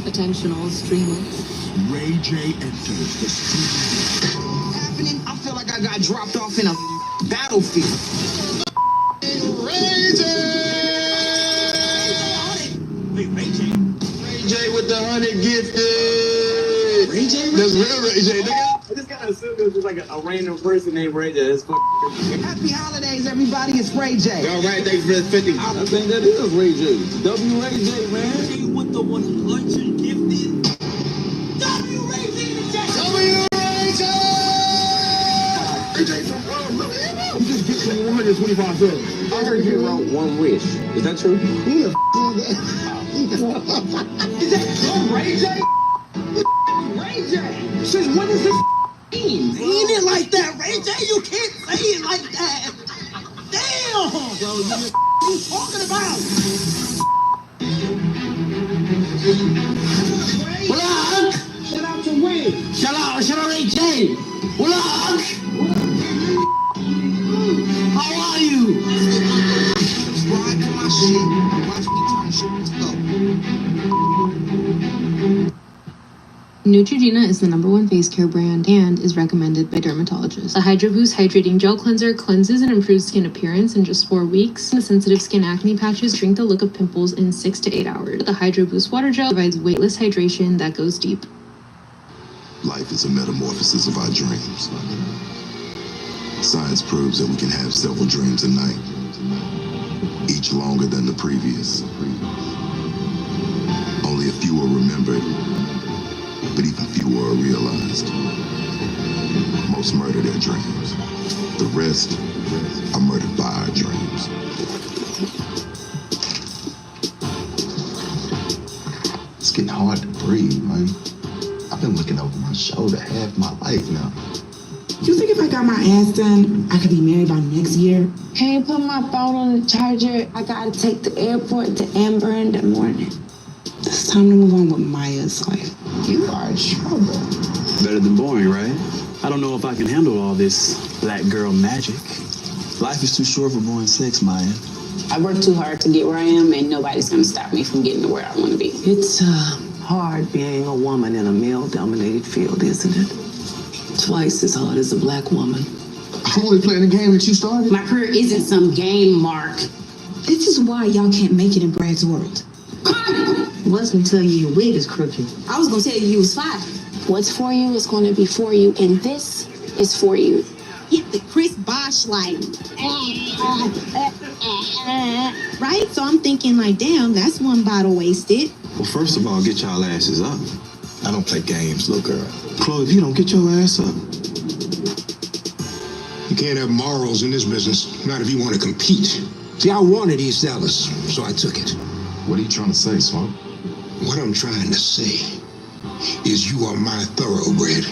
S14: Attention all streamers.
S10: Ray J enters the studio.
S15: Happening? I feel like I got dropped off in a battlefield.
S7: Ray J!
S15: Wait, Ray J?
S7: Ray J with the 100 gifted!
S15: Ray J?
S7: That's real Ray J, nigga.
S5: I just gotta assume it was just like a random person named Ray J. It's
S15: Happy holidays, everybody. It's Ray J.
S7: All right, thanks for the 50.
S15: I think that is Ray J. W Ray J, man. You with the 100 gifted. W Ray J.
S7: W Ray J! Ray J from you just get me 125 cents.
S15: I heard you wrote one wish. Is that true?
S7: Who the is that?
S15: Is that Ray J? Ray J. Since when is this mean? Ain't it like that, Ray J? You can't say it like that. Damn! What you talking about? What up? Shout out to Ray. Shout out Ray J. What up? How are you?
S6: Subscribe to my shit and watch me turn shit to go.
S17: Neutrogena is the #1 face care brand and is recommended by dermatologists. The Hydro Boost Hydrating Gel Cleanser cleanses and improves skin appearance in just 4 weeks. The sensitive skin acne patches shrink the look of pimples in 6 to 8 hours. The Hydro Boost Water Gel provides weightless hydration that goes deep.
S10: Life is a metamorphosis of our dreams. Science proves that we can have several dreams a night, each longer than the previous. Only a few are remembered, but even fewer are realized. Most murder their dreams. The rest are murdered by our dreams.
S2: It's getting hard to breathe, man. I've been looking over my shoulder half my life now.
S18: You think if I got my ass done, I could be married by next year?
S13: Hey, put my phone on the charger. I gotta take the airport to Amber in the morning.
S18: It's time to move on with Maya's life.
S2: You are in trouble.
S19: Better than boring, right? I don't know if I can handle all this black girl magic. Life is too short for boring sex, Maya.
S3: I worked too hard to get where I am, and nobody's gonna stop me from getting to where I want to be.
S14: It's hard being a woman in a male-dominated field, isn't it? Twice as hard as a black woman.
S2: I'm only playing the game that you started.
S3: My career isn't some game, Mark.
S18: This is why y'all can't make it in Brad's world.
S3: Wasn't until your wig is crooked.
S18: I was gonna tell you was fine.
S13: What's for you is going to be for you, and this is for you.
S18: Hit the Chris Bosh like, right? So I'm thinking like, damn, that's one bottle wasted.
S19: Well, first of all, get y'all asses up.
S2: I don't play games, little girl.
S19: Chloe, if you don't get your ass up,
S20: You can't have morals in this business, not if you want to compete. See, I wanted East Dallas, so I took it.
S10: What are you trying to say, Swamp?
S20: What I'm trying to say is you are my thoroughbred.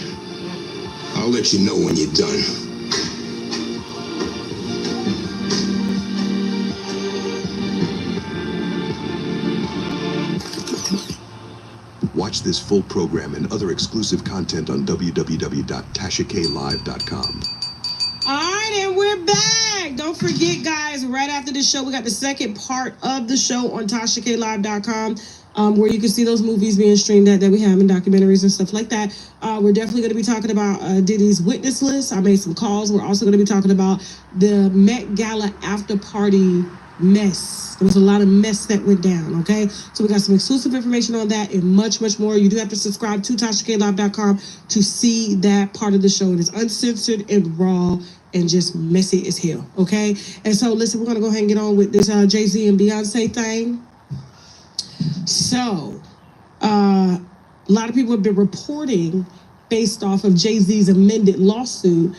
S20: I'll let you know when you're done.
S21: Watch this full program and other exclusive content on www.tashaklive.com.
S4: All right, and we're back. Don't forget, guys, right after the show, we got the second part of the show on TashaKLive.com, where you can see those movies being streamed that we have in documentaries and stuff like that. We're definitely going to be talking about Diddy's witness list. I made some calls. We're also going to be talking about the Met Gala after party mess. There was a lot of mess that went down, okay? So we got some exclusive information on that and much, much more. You do have to subscribe to TashaKLive.com to see that part of the show. It is uncensored and raw and just messy as hell, okay? And so, listen, we're going to go ahead and get on with this Jay-Z and Beyonce thing. So, a lot of people have been reporting based off of Jay-Z's amended lawsuit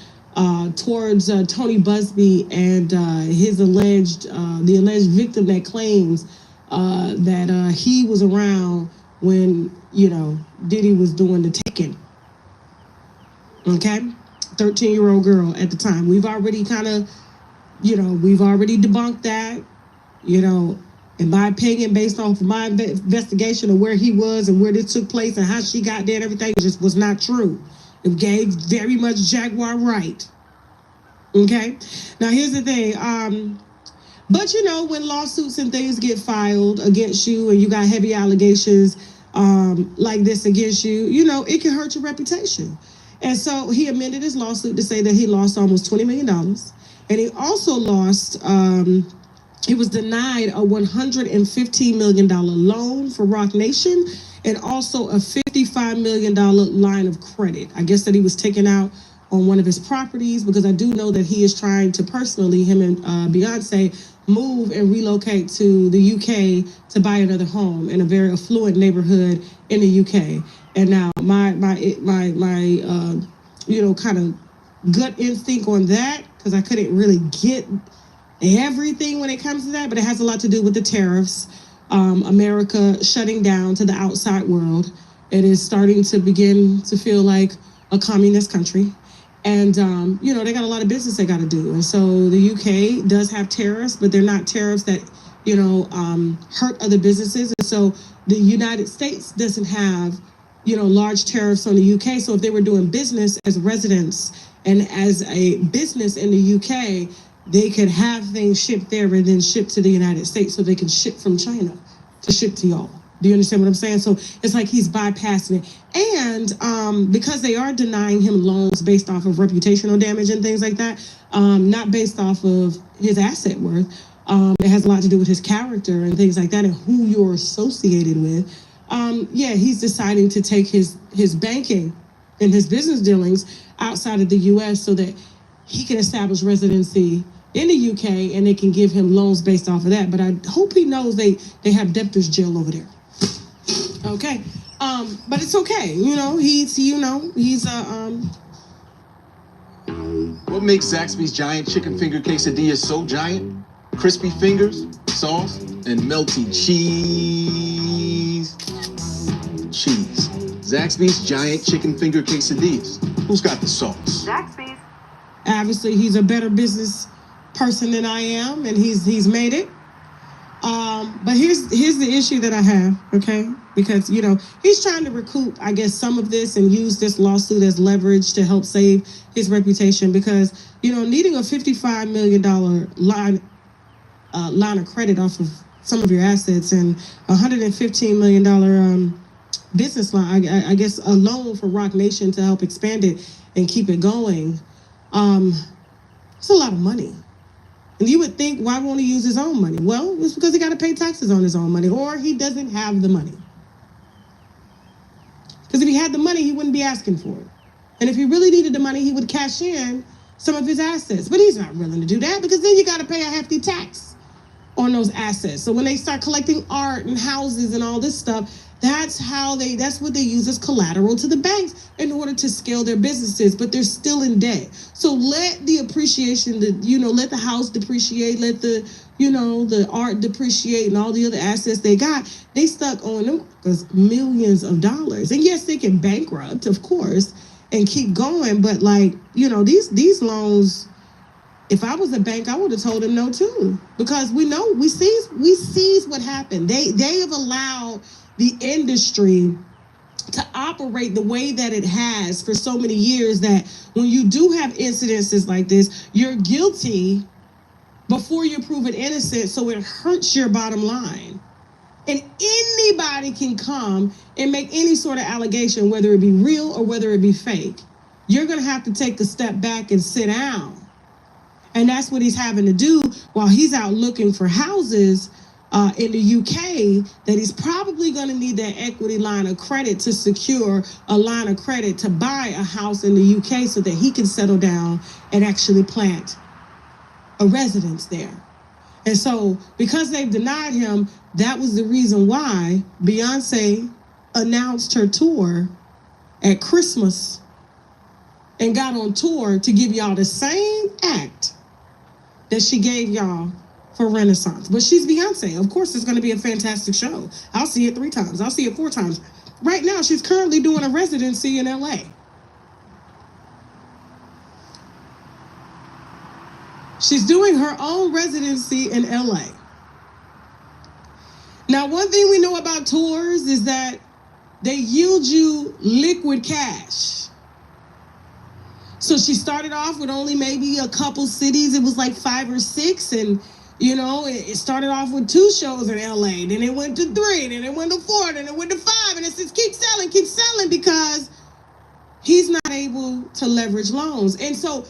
S4: towards Tony Busby and his the alleged victim that claims that he was around when, Diddy was doing the taking. Okay? 13-year-old girl at the time. We've already kind of, we've already debunked that, in my opinion, based off of my investigation of where he was and where this took place and how she got there and everything, just was not true. It gave very much Jaguar right. Okay? Now, here's the thing. But, when lawsuits and things get filed against you and you got heavy allegations like this against you, it can hurt your reputation. And so he amended his lawsuit to say that he lost almost $20 million. And he also lost, he was denied a $115 million loan for Roc Nation and also a $55 million line of credit. I guess that he was taken out on one of his properties, because I do know that he is trying to personally, him and Beyonce, move and relocate to the UK to buy another home in a very affluent neighborhood in the UK. And now my kind of gut instinct on that, because I couldn't really get everything when it comes to that, but it has a lot to do with the tariffs. America shutting down to the outside world. It is starting to begin to feel like a communist country. And, they got a lot of business they got to do. And so the UK does have tariffs, but they're not tariffs that, hurt other businesses. And so the United States doesn't have, large tariffs on the UK. So if they were doing business as residents and as a business in the UK, they could have things shipped there and then shipped to the United States so they can ship from China to ship to y'all. Do you understand what I'm saying? So it's like he's bypassing it. And because they are denying him loans based off of reputational damage and things like that, not based off of his asset worth, it has a lot to do with his character and things like that and who you're associated with. He's deciding to take his banking and his business dealings outside of the U.S. so that he can establish residency in the UK and they can give him loans based off of that. But I hope he knows they have debtors jail over there. Okay. But it's okay. He's
S12: What makes Zaxby's giant chicken finger quesadilla so giant? Crispy fingers, sauce, and melty cheese. Zaxby's giant chicken finger quesadillas. Who's got the sauce?
S4: Zaxby's. Obviously, he's a better business person than I am, and he's made it. But here's the issue that I have, okay? Because, he's trying to recoup, I guess, some of this and use this lawsuit as leverage to help save his reputation because, needing a $55 million line of credit off of some of your assets and a $115 million business line, I guess a loan for Roc Nation to help expand it and keep it going, it's a lot of money. And you would think, why won't he use his own money? Well, it's because he got to pay taxes on his own money, or he doesn't have the money. Because if he had the money, he wouldn't be asking for it. And if he really needed the money, he would cash in some of his assets. But he's not willing to do that because then you got to pay a hefty tax on those assets. So when they start collecting art and houses and all this stuff, that's what they use as collateral to the banks in order to scale their businesses, but they're still in debt. So let the appreciation, let the house depreciate, let the art depreciate and all the other assets they got. They stuck on them because millions of dollars. And yes, they can bankrupt, of course, and keep going. But these loans, if I was a bank, I would have told them no too, because we sees what happened. They have allowed the industry to operate the way that it has for so many years that when you do have incidences like this, you're guilty before you're proven innocent, so it hurts your bottom line. And anybody can come and make any sort of allegation, whether it be real or whether it be fake. You're going to have to take a step back and sit down. And that's what he's having to do while he's out looking for houses in the UK, that he's probably going to need that equity line of credit to secure a line of credit to buy a house in the UK so that he can settle down and actually plant a residence there. And so because they've denied him, that was the reason why Beyonce announced her tour at Christmas and got on tour to give y'all the same act that she gave y'all for Renaissance. But she's Beyonce. Of course, it's going to be a fantastic show. I'll see it 3 times. I'll see it 4 times. Right now, she's currently doing a residency in LA. She's doing her own residency in LA. Now, one thing we know about tours is that they yield you liquid cash. So she started off with only maybe a couple cities. It was like 5 or 6. And, it started off with 2 shows in LA. Then it went to 3. Then it went to 4. Then it went to 5. And it says, keep selling because he's not able to leverage loans. And so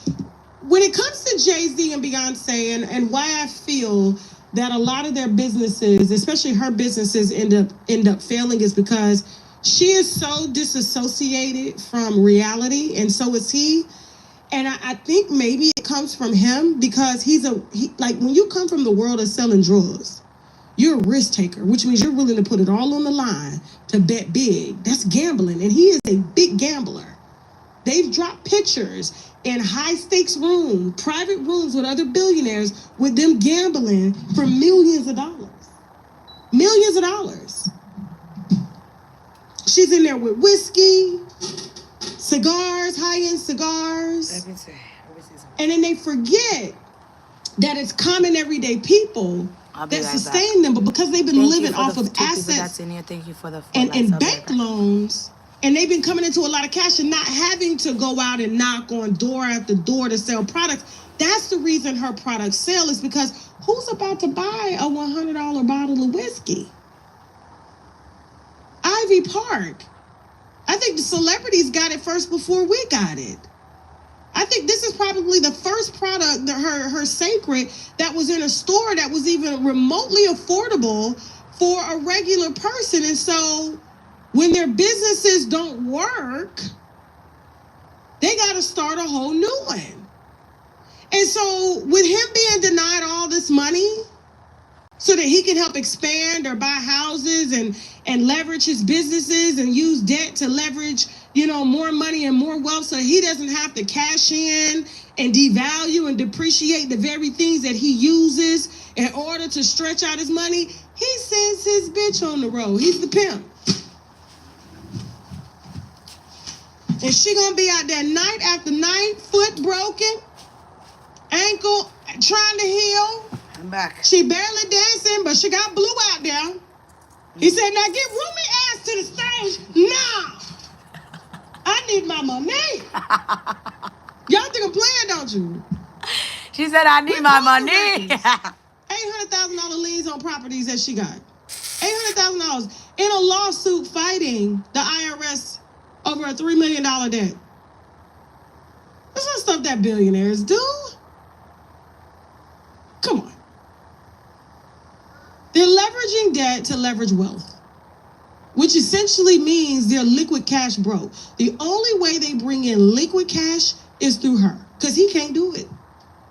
S4: when it comes to Jay-Z and Beyonce and why I feel that a lot of their businesses, especially her businesses, end up failing is because she is so disassociated from reality, and so is he. And I think maybe it comes from him because when you come from the world of selling drugs, you're a risk taker, which means you're willing to put it all on the line to bet big. That's gambling, and he is a big gambler. They've dropped pictures in high-stakes rooms, private rooms with other billionaires, with them gambling for millions of dollars. Millions of dollars. She's in there with whiskey, cigars, high-end cigars. And then they forget that it's common everyday people that sustain them, but because they've been living off of assets and bank loans, and they've been coming into a lot of cash and not having to go out and knock on door after door to sell products. That's the reason her products sell, is because who's about to buy a $100 bottle of whiskey? Ivy Park. I think the celebrities got it first before we got it. I think this is probably the first product, her Sacred, that was in a store that was even remotely affordable for a regular person. And so when their businesses don't work, they got to start a whole new one. And so with him being denied all this money so that he can help expand or buy houses and leverage his businesses and use debt to leverage, more money and more wealth so he doesn't have to cash in and devalue and depreciate the very things that he uses in order to stretch out his money, he sends his bitch on the road. He's the pimp. And she gonna be out there night after night, foot broken, ankle trying to heal.
S1: I'm back.
S4: She barely dancing, but she got blue out there. He said, now get Rumi ass to the stage now. I need my money. Y'all think I'm playing, don't you?
S1: She said, I need my money.
S4: $800,000 liens on properties that she got. $800,000 in a lawsuit fighting the IRS over a $3 million debt. That's not stuff that billionaires do. Come on. They're leveraging debt to leverage wealth, which essentially means they're liquid cash broke. The only way they bring in liquid cash is through her, because he can't do it.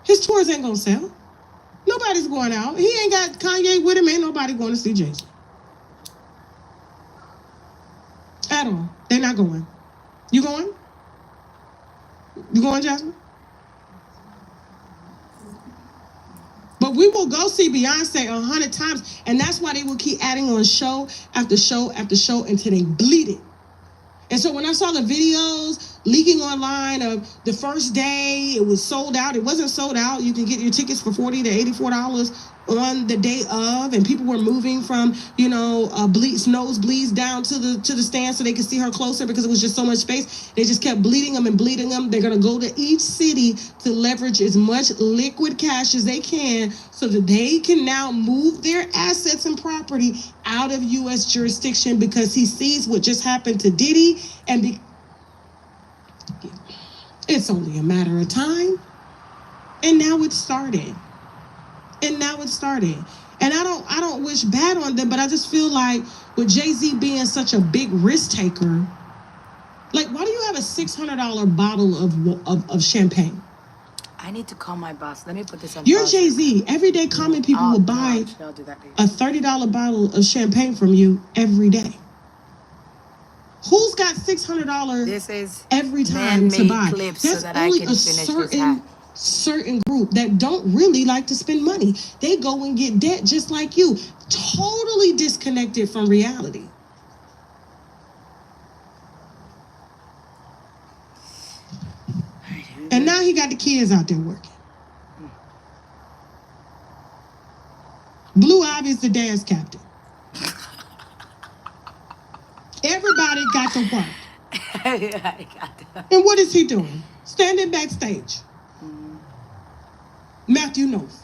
S4: His tours ain't gonna sell. Nobody's going out. He ain't got Kanye with him. Ain't nobody going to see Jay-Z. At all. They're not going. You going? You going, Jasmine? But we will go see Beyonce 100 times, and that's why they will keep adding on show after show after show until they bleed it. And so when I saw the videos leaking online of the first day, it was sold out. It wasn't sold out. You can get your tickets for $40 to $84 on the day of, and people were moving from, nosebleeds down to the stand so they could see her closer because it was just so much space. They just kept bleeding them and bleeding them. They're going to go to each city to leverage as much liquid cash as they can so that they can now move their assets and property out of U.S. jurisdiction because he sees what just happened to Diddy, and it's only a matter of time. And now it's started. And I don't wish bad on them, but I just feel like with Jay-Z being such a big risk taker, like, why do you have a $600 bottle of champagne?
S1: I need to call my boss. Let me put this on.
S4: You're Jay-Z. Everyday common people will buy a $30 bottle of champagne from you every day. Who's got $600
S1: this is
S4: every time to buy?
S1: Clips
S4: There's
S1: so that
S4: only
S1: I can
S4: a certain group that don't really like to spend money. They go and get debt just like you, totally disconnected from reality. And now he got the kids out there working. Blue Ivy's the dance captain. Everybody got to work. And what is he doing? Standing backstage. Matthew knows.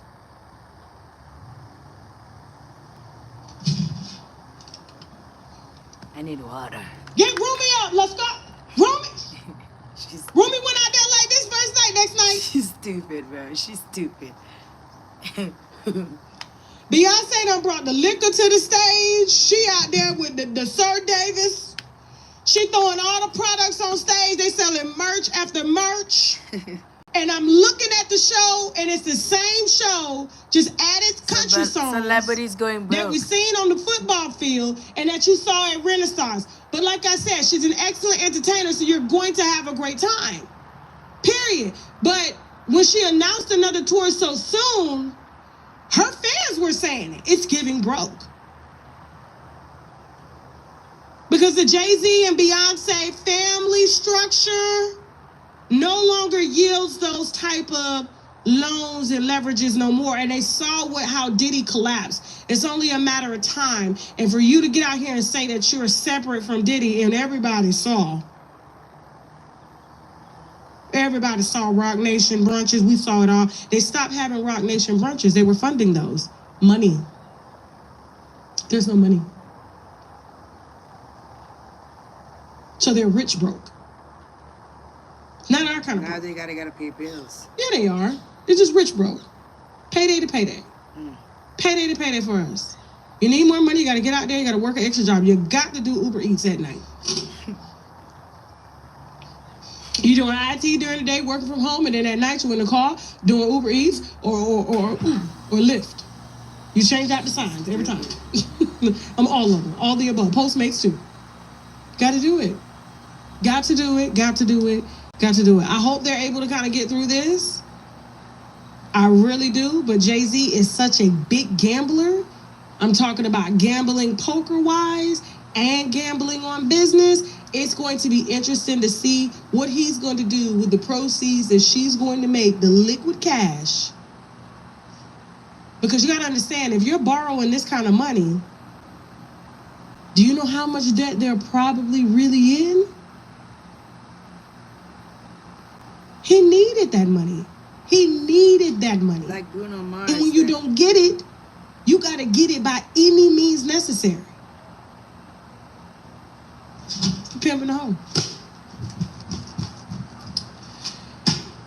S1: I need water.
S4: Get Rumi up. Let's go. Rumi. Rumi went out there like this first night, next night.
S1: She's stupid, bro. She's stupid.
S4: Beyonce done brought the liquor to the stage. She out there with the Sir Davis. She throwing all the products on stage. They selling merch after merch. And I'm looking at the show, and it's the same show, just added country songs.
S1: Celebrities going broke.
S4: That we seen on the football field and that you saw at Renaissance. But like I said, she's an excellent entertainer, so you're going to have a great time. Period. But when she announced another tour so soon, her fans were saying it. It's giving broke. Because the Jay-Z and Beyonce family structure no longer yields those type of loans and leverages no more. And they saw how Diddy collapsed. It's only a matter of time. And for you to get out here and say that you're separate from Diddy, and everybody saw Rock Nation brunches. We saw it all. They stopped having Rock Nation brunches. They were funding those. Money. There's no money. So they're rich broke. Not our kind of broke.
S1: Now they gotta pay bills.
S4: Yeah, they are. They're just rich broke. Payday to payday. Payday to payday for us. You need more money, you gotta get out there, you gotta work an extra job. You got to do Uber Eats at night. You doing IT during the day, working from home, and then at night you in the car doing Uber Eats or Lyft. You change out the signs every time. I'm all of them, all the above. Postmates too. Got to do it. Got to do it. Got to do it. Got to do it. I hope they're able to kind of get through this. I really do. But Jay-Z is such a big gambler. I'm talking about gambling poker-wise and gambling on business. It's going to be interesting to see what he's going to do with the proceeds that she's going to make, the liquid cash. Because you got to understand, if you're borrowing this kind of money, do you know how much debt they're probably really in? He needed that money. He needed that money.
S1: Like Bruno Mars.
S4: And when you don't get it, you got to get it by any means necessary. Pimping the home.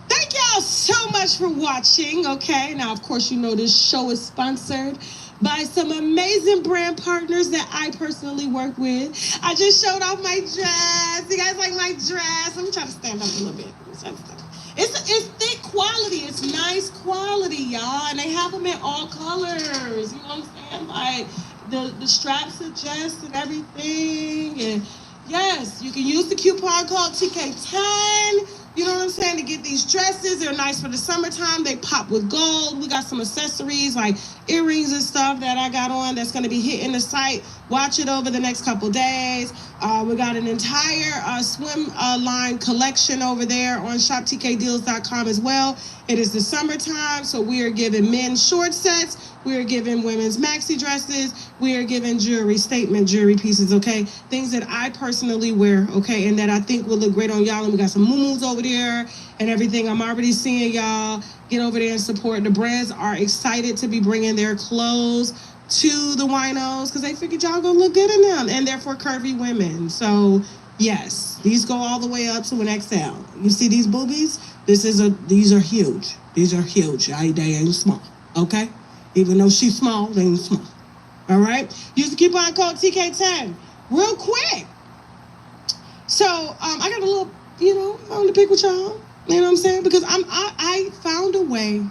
S4: Thank y'all so much for watching. Okay, now of course you know this show is sponsored by some amazing brand partners that I personally work with. I just showed off my dress. You guys like my dress? I'm trying to stand up a little bit. It's thick quality. It's nice quality, y'all. And they have them in all colors. You know what I'm saying? Like, the straps adjust and everything. And yes, you can use the coupon code TK10. You know what I'm saying? To get these dresses. They're nice for the summertime. They pop with gold. We got some accessories like earrings and stuff that I got on that's going to be hitting the site. Watch it over the next couple days. We got an entire swim line collection over there on shoptkdeals.com as well. It is the summertime, so we are giving men short sets. We are giving women's maxi dresses. We are giving jewelry, statement jewelry pieces, okay? Things that I personally wear, okay, and that I think will look great on y'all. And we got some muumuus over there and everything. I'm already seeing y'all get over there and support. The brands are excited to be bringing their clothes to the winos because they figured y'all gonna look good in them, and they're for curvy women. So yes, these go all the way up to an XL. You see these boobies? These are huge. These are huge. They ain't small, okay? Even though she's small, they ain't small. All right? Use the coupon code TK10 real quick. So I got a little, I want to pick with y'all. You know what I'm saying? Because I found a way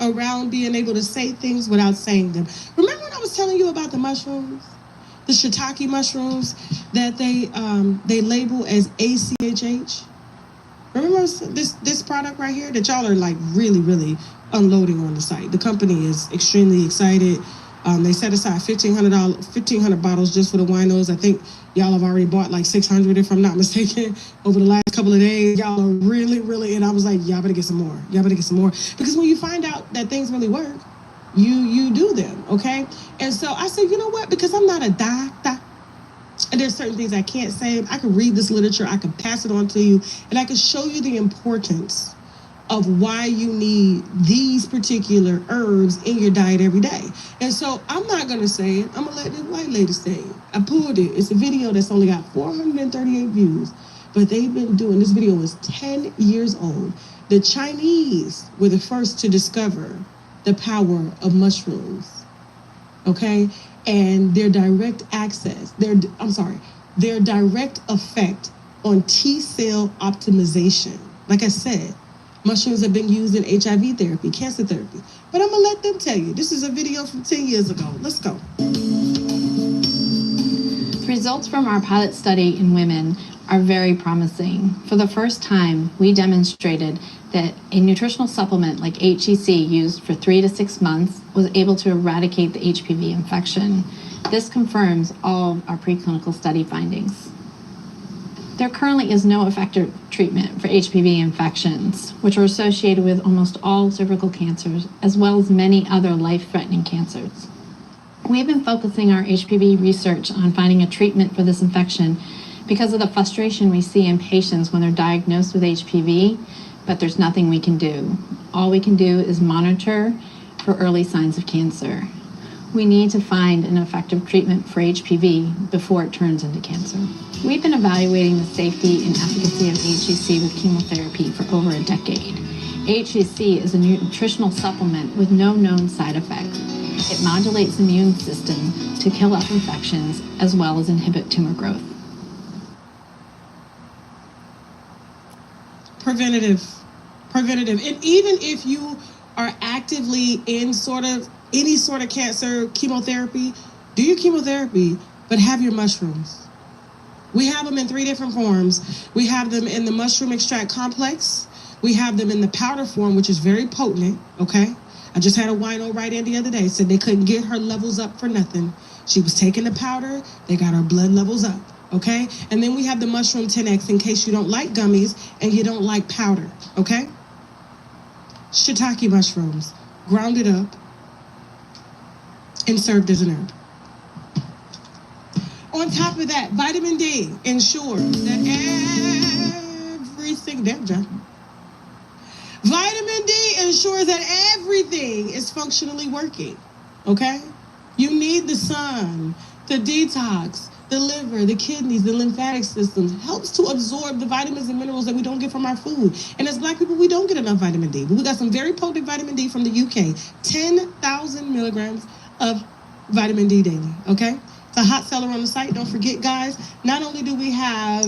S4: around being able to say things without saying them. Remember when I was telling you about the mushrooms? The shiitake mushrooms that they label as ACHH? Remember this product right here that y'all are like really, really unloading on the site? The company is extremely excited. They set aside $1,500 bottles just for the winos. I think y'all have already bought like 600, if I'm not mistaken, over the last couple of days. Y'all are really, really, and I was like, y'all better get some more. Y'all better get some more. Because when you find out that things really work, you do them, okay? And so I said, you know what? Because I'm not a doctor, and there's certain things I can't say. I can read this literature, I can pass it on to you, and I can show you the importance of why you need these particular herbs in your diet every day. And so I'm not gonna say it, I'm gonna let the white lady say it. I pulled it, it's a video that's only got 438 views, but they've been doing, this video is 10 years old. The Chinese were the first to discover the power of mushrooms, okay? And their direct effect on T-cell optimization. Like I said, mushrooms have been used in HIV therapy, cancer therapy. But I'm gonna let them tell you. This is a video from 10 years ago. Let's go.
S8: Results from our pilot study in women are very promising. For the first time, we demonstrated that a nutritional supplement like HEC used for 3 to 6 months was able to eradicate the HPV infection. This confirms all of our preclinical study findings. There currently is no effective treatment for HPV infections, which are associated with almost all cervical cancers, as well as many other life-threatening cancers. We've been focusing our HPV research on finding a treatment for this infection because of the frustration we see in patients when they're diagnosed with HPV, but there's nothing we can do. All we can do is monitor for early signs of cancer. We need to find an effective treatment for HPV before it turns into cancer. We've been evaluating the safety and efficacy of HEC with chemotherapy for over a decade. HEC is a nutritional supplement with no known side effects. It modulates the immune system to kill off infections as well as inhibit tumor growth.
S4: Preventative. And even if you are actively in any sort of cancer chemotherapy, do your chemotherapy, but have your mushrooms. We have them in 3 different forms. We have them in the mushroom extract complex. We have them in the powder form, which is very potent, okay? I just had a wino write in the other day, said they couldn't get her levels up for nothing. She was taking the powder, they got her blood levels up, okay? And then we have the mushroom 10X in case you don't like gummies and you don't like powder, okay? Shiitake mushrooms, grounded up and served as an herb. On top of that, vitamin D ensures that everything, damn John. Vitamin D ensures that everything is functionally working, okay? You need the sun, the detox, the liver, the kidneys, the lymphatic system. It helps to absorb the vitamins and minerals that we don't get from our food. And as Black people, we don't get enough vitamin D. But we got some very potent vitamin D from the UK. 10,000 milligrams of vitamin D daily, okay? It's a hot seller on the site. Don't forget, guys, not only do we have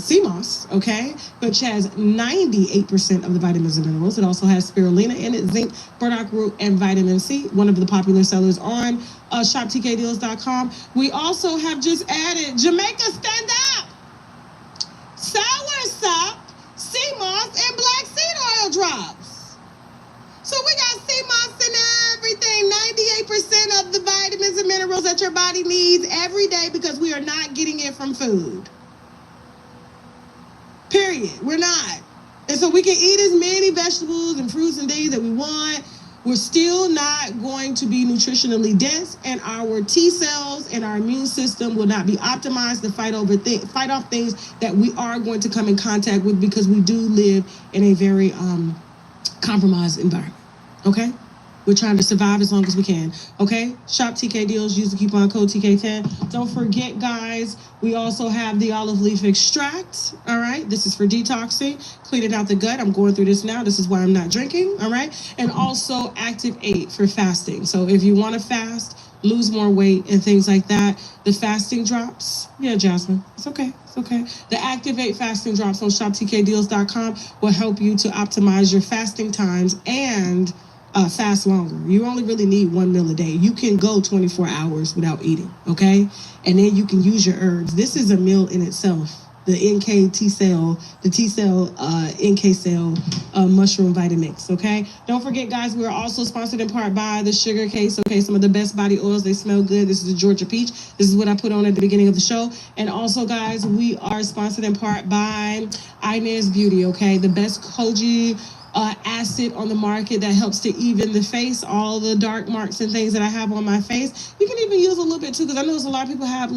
S4: sea moss, okay, which has 98% of the vitamins and minerals. It also has spirulina in it, zinc, burdock root, and vitamin C, one of the popular sellers on shoptkdeals.com. We also have just added Jamaica Stand Up, soursop, sea moss, and black seed oil drops. So we got sea moss in everything, 98% of the vitamins and minerals that your body needs every day because we are not getting it from food. Period. We're not. And so we can eat as many vegetables and fruits and things that we want. We're still not going to be nutritionally dense, and our T cells and our immune system will not be optimized to fight off things that we are going to come in contact with because we do live in a very compromised environment. Okay? We're trying to survive as long as we can. Okay? Shop TK Deals. Use the coupon code TK10. Don't forget, guys, we also have the olive leaf extract. All right? This is for detoxing, cleaning out the gut. I'm going through this now. This is why I'm not drinking. All right? And also Active 8 for fasting. So if you want to fast, lose more weight and things like that, the fasting drops. Yeah, Jasmine. It's okay. It's okay. The Active 8 fasting drops on shoptkdeals.com will help you to optimize your fasting times and fast longer. You only really need one meal a day. You can go 24 hours without eating, okay? And then you can use your herbs. This is a meal in itself. The NK T cell, NK cell mushroom Vitamix, okay? Don't forget, guys, we're also sponsored in part by the Sugar Case, okay? Some of the best body oils. They smell good. This is the Georgia Peach. This is what I put on at the beginning of the show. And also, guys, we are sponsored in part by Inez Beauty, okay? The best Koji acid on the market that helps to even the face, all the dark marks and things that I have on my face. You can even use a little bit too, because I know there's a lot of people have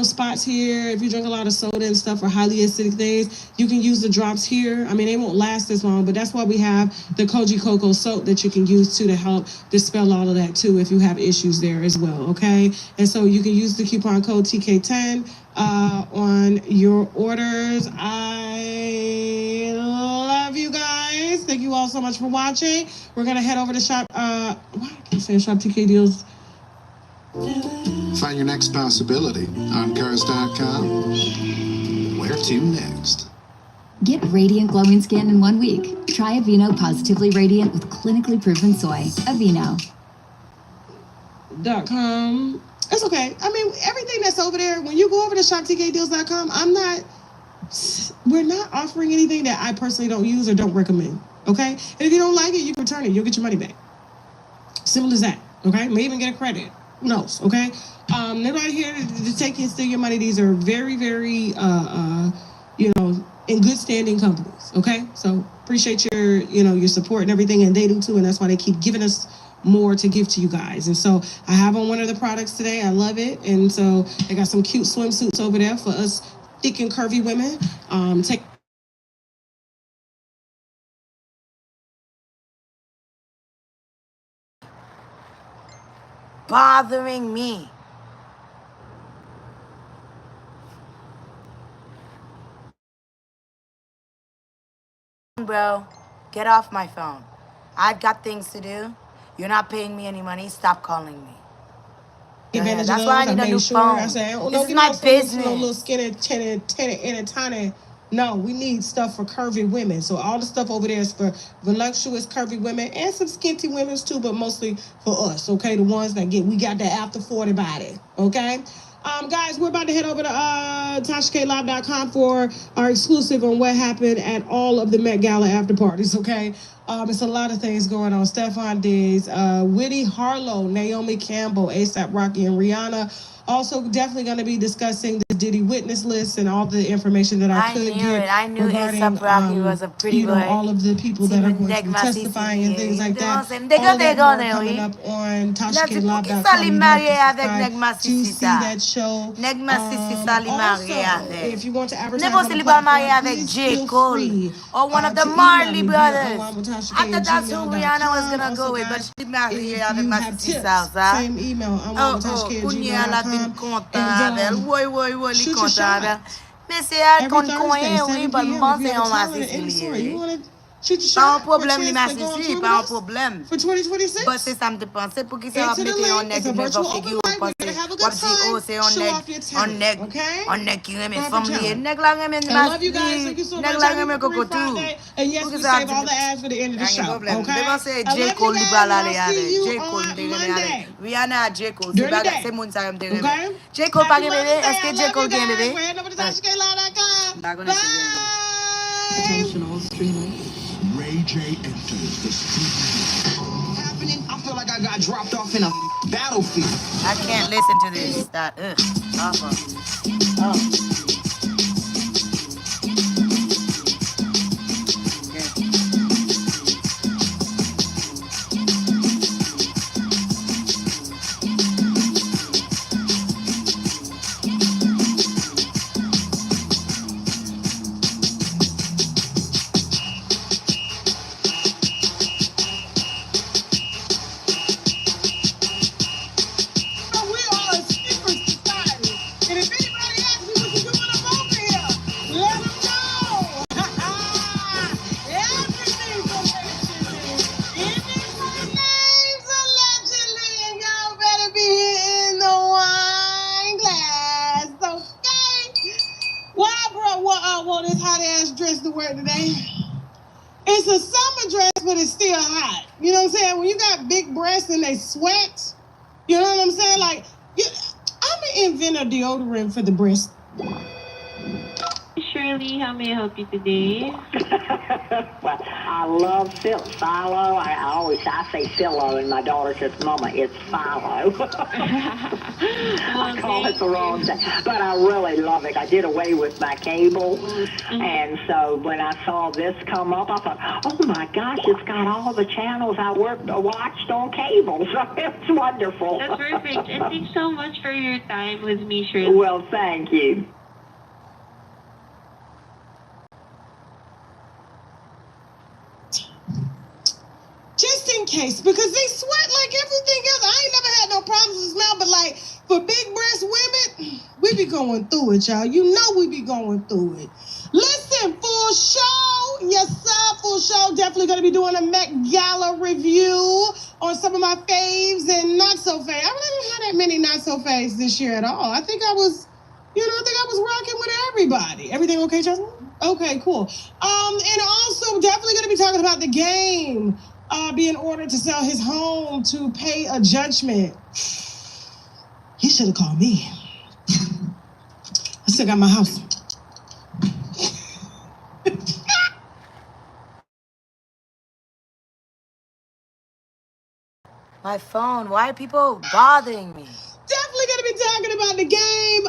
S4: spots here. If you drink a lot of soda and stuff or highly acidic things, you can use the drops here. I mean, they won't last as long, but that's why we have the Koji Cocoa soap that you can use too to help dispel all of that too if you have issues there as well, okay? And so you can use the coupon code TK10 on your orders. I love you guys. Thank you all so much for watching. We're gonna head over to shop. Why I keep saying Shop TK Deals.
S6: Find your next possibility on Cars.com. Where to next?
S9: Get radiant glowing skin in 1 week. Try Aveeno Positively Radiant with clinically proven soy.
S4: Aveeno.com. It's okay. I mean, everything that's over there, when you go over to shoptkdeals.com, we're not offering anything that I personally don't use or don't recommend, okay? And if you don't like it, you can return it. You'll get your money back. Simple as that, okay? May even get a credit. Who knows, okay? They're not here to take and steal your money. These are very, very, in good standing companies, okay? So appreciate your support and everything, and they do too, and that's why they keep giving us more to give to you guys. And so I have on one of the products today. I love it. And so they got some cute swimsuits over there for us thick and curvy women.
S1: Bothering me. Bro, get off my phone. I've got things to do. You're not paying me any money. Stop calling me. Yeah, that's why I need a new phone.
S4: I said,
S1: this is my business.
S4: No little skinny, tiny. No, we need stuff for curvy women. So all the stuff over there is for voluptuous, curvy women and some skinty women too, but mostly for us, okay? The ones that we got the after 40 body, okay? Guys, we're about to head over to TashaKLive.com for our exclusive on what happened at all of the Met Gala after parties, okay? It's a lot of things going on. Stefan Diggs, Whitney Harlow, Naomi Campbell, A$AP Rocky, and Rihanna. Also, definitely going to be discussing the Diddy witness list and all the information that I could get.
S1: I knew A$AP Rocky was a pretty boy.
S4: All of the people that are going to be testifying and things like that. All that more coming up on TashaKLive.com. You have to see that show. Also, if you want to advertise on the platform, please feel free
S1: or one of the Marley brothers. I thought that's who Rihanna was going to go with, but she married avec ma sissy Salsa.
S4: Same email. I'm
S1: Mais c'est à qu'on connaît, oui, but moi c'est on m'a
S4: You want to Shoot your
S1: Pas un
S4: shot.
S1: problème, les massifs, pas un problème.
S4: For 2026.
S1: But c'est ça me pensé pour qui ça va
S4: Into the
S1: mettre
S4: link.
S1: en nèg
S4: It's a
S1: qui
S4: virtual
S1: va
S4: open
S1: figure
S4: mic. We're
S1: penser.
S4: gonna have a
S1: Ou
S4: good
S1: si
S4: time.
S1: oh c'est un
S4: Show
S1: nèg,
S4: off your
S1: un
S4: talent.
S1: nèg,
S4: Okay?
S1: un nèg qui remet
S4: Pop
S1: femme
S4: your
S1: lié,
S4: talent.
S1: nèg la remet
S4: I love you guys. Thank you so
S1: nèg
S4: much.
S1: la
S4: Happy
S1: remet
S4: Free
S1: coco tout.
S4: Friday. And yes,
S1: Pour
S4: we
S1: qui ça
S4: save all the ads for the end of the show.
S1: problème.
S4: Okay?
S1: Devant c'est
S4: I
S1: J.
S4: love you
S1: Cole
S4: guys,
S1: li pral
S4: and
S1: aller
S4: I'll see
S1: avec.
S4: you
S1: J. Cole
S4: on
S1: te remet
S4: Monday.
S1: avec. Rihanna J. Cole.
S4: During the day.
S1: C'est moun ça me te remet.
S4: Okay?
S1: J. Cole pas
S4: Happy
S1: gen
S4: Mother's
S1: bébé?
S4: Day.
S1: Est-ce
S4: I
S1: que J.
S4: love
S1: Cole
S4: you
S1: gen
S4: guys.
S1: bébé?
S4: We're heading over to TashaKLive.com.
S1: Pas connais si gen bébé.
S9: Attention all streamers.
S10: Ray J enters the studio.
S15: Happening. I feel like I got dropped off in a battlefield.
S1: I can't listen to this. That awful. Oh.
S4: This hot ass dress to wear today. It's a summer dress, but it's still hot. You know what I'm saying? When you got big breasts and they sweat, you know what I'm saying? Like, I'm gonna invent a deodorant for the breast.
S11: Shirley, how may I help you today?
S22: Well, I love phyllo. I say phyllo, and my daughter says, "Mama, it's phyllo." I call it the wrong thing, but I really love it. I did away with my cable, and so when I saw this come up, I thought, "Oh my gosh, it's got all the channels I watched on cable." So it's wonderful.
S11: That's perfect. And thanks so much for your time with me, Shirley.
S22: Well, thank you.
S4: Just in case, because they sweat like everything else. I ain't never had no problems with smell, but like for big breast women, we be going through it, y'all. You know we be going through it. Listen, full show. Yes, sir, full show. Definitely going to be doing a Met Gala review on some of my faves and not so faves. I really didn't have that many not so faves this year at all. I think I was rocking with everybody. Everything okay, Justin? Okay, cool. And also definitely going to be talking about the game. Being ordered to sell his home to pay a judgment. He should have called me. I still got my house.
S1: My phone. Why are people bothering me?
S4: Definitely gonna be talking about the game.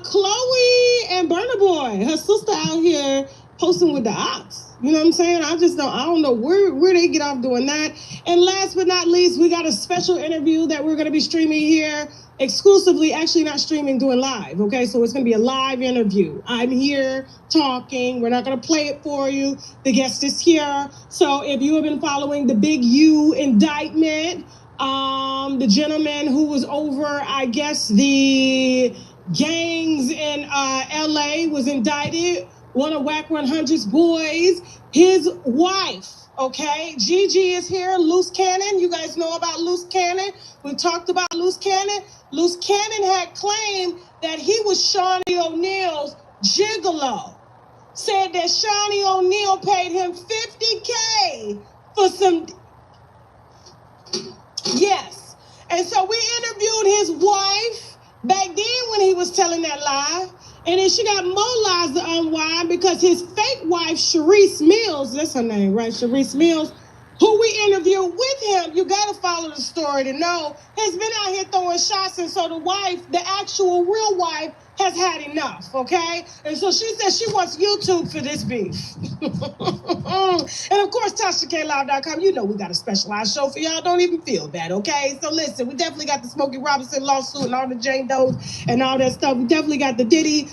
S4: Chloe and Burna Boy, her sister out here posting with the ops. You know what I'm saying? I don't know where they get off doing that. And last but not least, we got a special interview that we're gonna be streaming here exclusively, actually not streaming, doing live. Okay, so it's gonna be a live interview. I'm here talking. We're not gonna play it for you. The guest is here. So if you have been following the Big U indictment, the gentleman who was over, I guess, the gangs in LA was indicted. One of Whack 100's boys, his wife, okay? Gigi is here, Loose Cannon. You guys know about Loose Cannon. We talked about Loose Cannon. Loose Cannon had claimed that he was Shawnee O'Neal's gigolo. Said that Shawnee O'Neal paid him $50K for some... Yes. And so we interviewed his wife back then when he was telling that lie. And then she got more lies to unwind because his fake wife, Sharice Mills, that's her name, right? Sharice Mills, who we interviewed with him, you got to follow the story to know, has been out here throwing shots. And so the wife, the actual real wife, has had enough, okay? And so she said she wants YouTube for this beef. And of course, TashaKLive.com, you know we got a specialized show for y'all. Don't even feel bad, okay? So listen, we definitely got the Smokey Robinson lawsuit and all the Jane Does and all that stuff. We definitely got the Diddy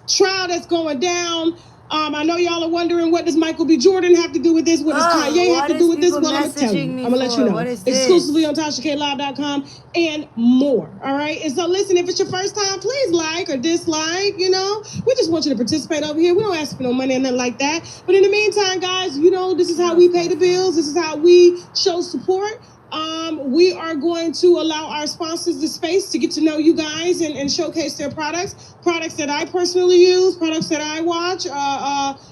S4: trial that's going down. I know y'all are wondering, what does Michael B. Jordan have to do with this? What does Kanye have to do with this? Well, I'm going to tell you. I'm going to let you know. Exclusively on TashaKLive.com and more. All right? And so, listen, if it's your first time, please like or dislike, you know. We just want you to participate over here. We don't ask for no money or nothing like that. But in the meantime, guys, you know, this is how we pay the bills. This is how we show support. We are going to allow our sponsors the space to get to know you guys and showcase their products that I personally use, products that I watch.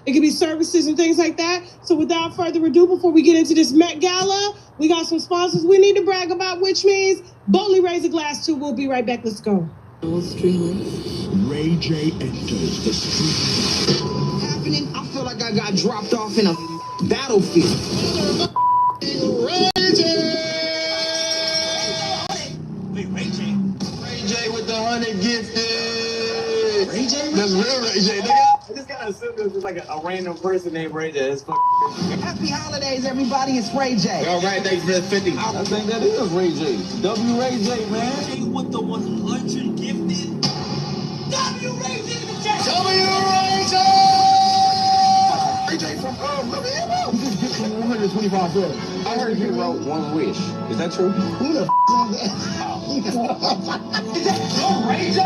S4: It could be services and things like that. So without further ado, before we get into this Met Gala, we got some sponsors we need to brag about, which means boldly raise a glass to. We'll be right back. Let's go.
S20: Ray J enters the street.
S15: Happening, I feel like I got dropped off in a battlefield.
S20: Ray J!
S15: Wait, Ray J?
S20: Ray J with the 100 gifted.
S15: Ray J?
S20: That's real Ray J, nigga.
S12: This guy assumed it was just like a random person named Ray J. It's fucking
S15: Happy holidays, everybody. It's Ray J.
S20: All right, thanks for the 50.
S12: I think that is Ray J. W Ray J, man.
S15: Ray with the 100 gifted. W Ray J in the chat.
S20: W Ray J! Ray J from
S12: You just get from 125 bro. I heard you wrote one wish. Is that true?
S20: Who the on that?
S15: Is that Ray J?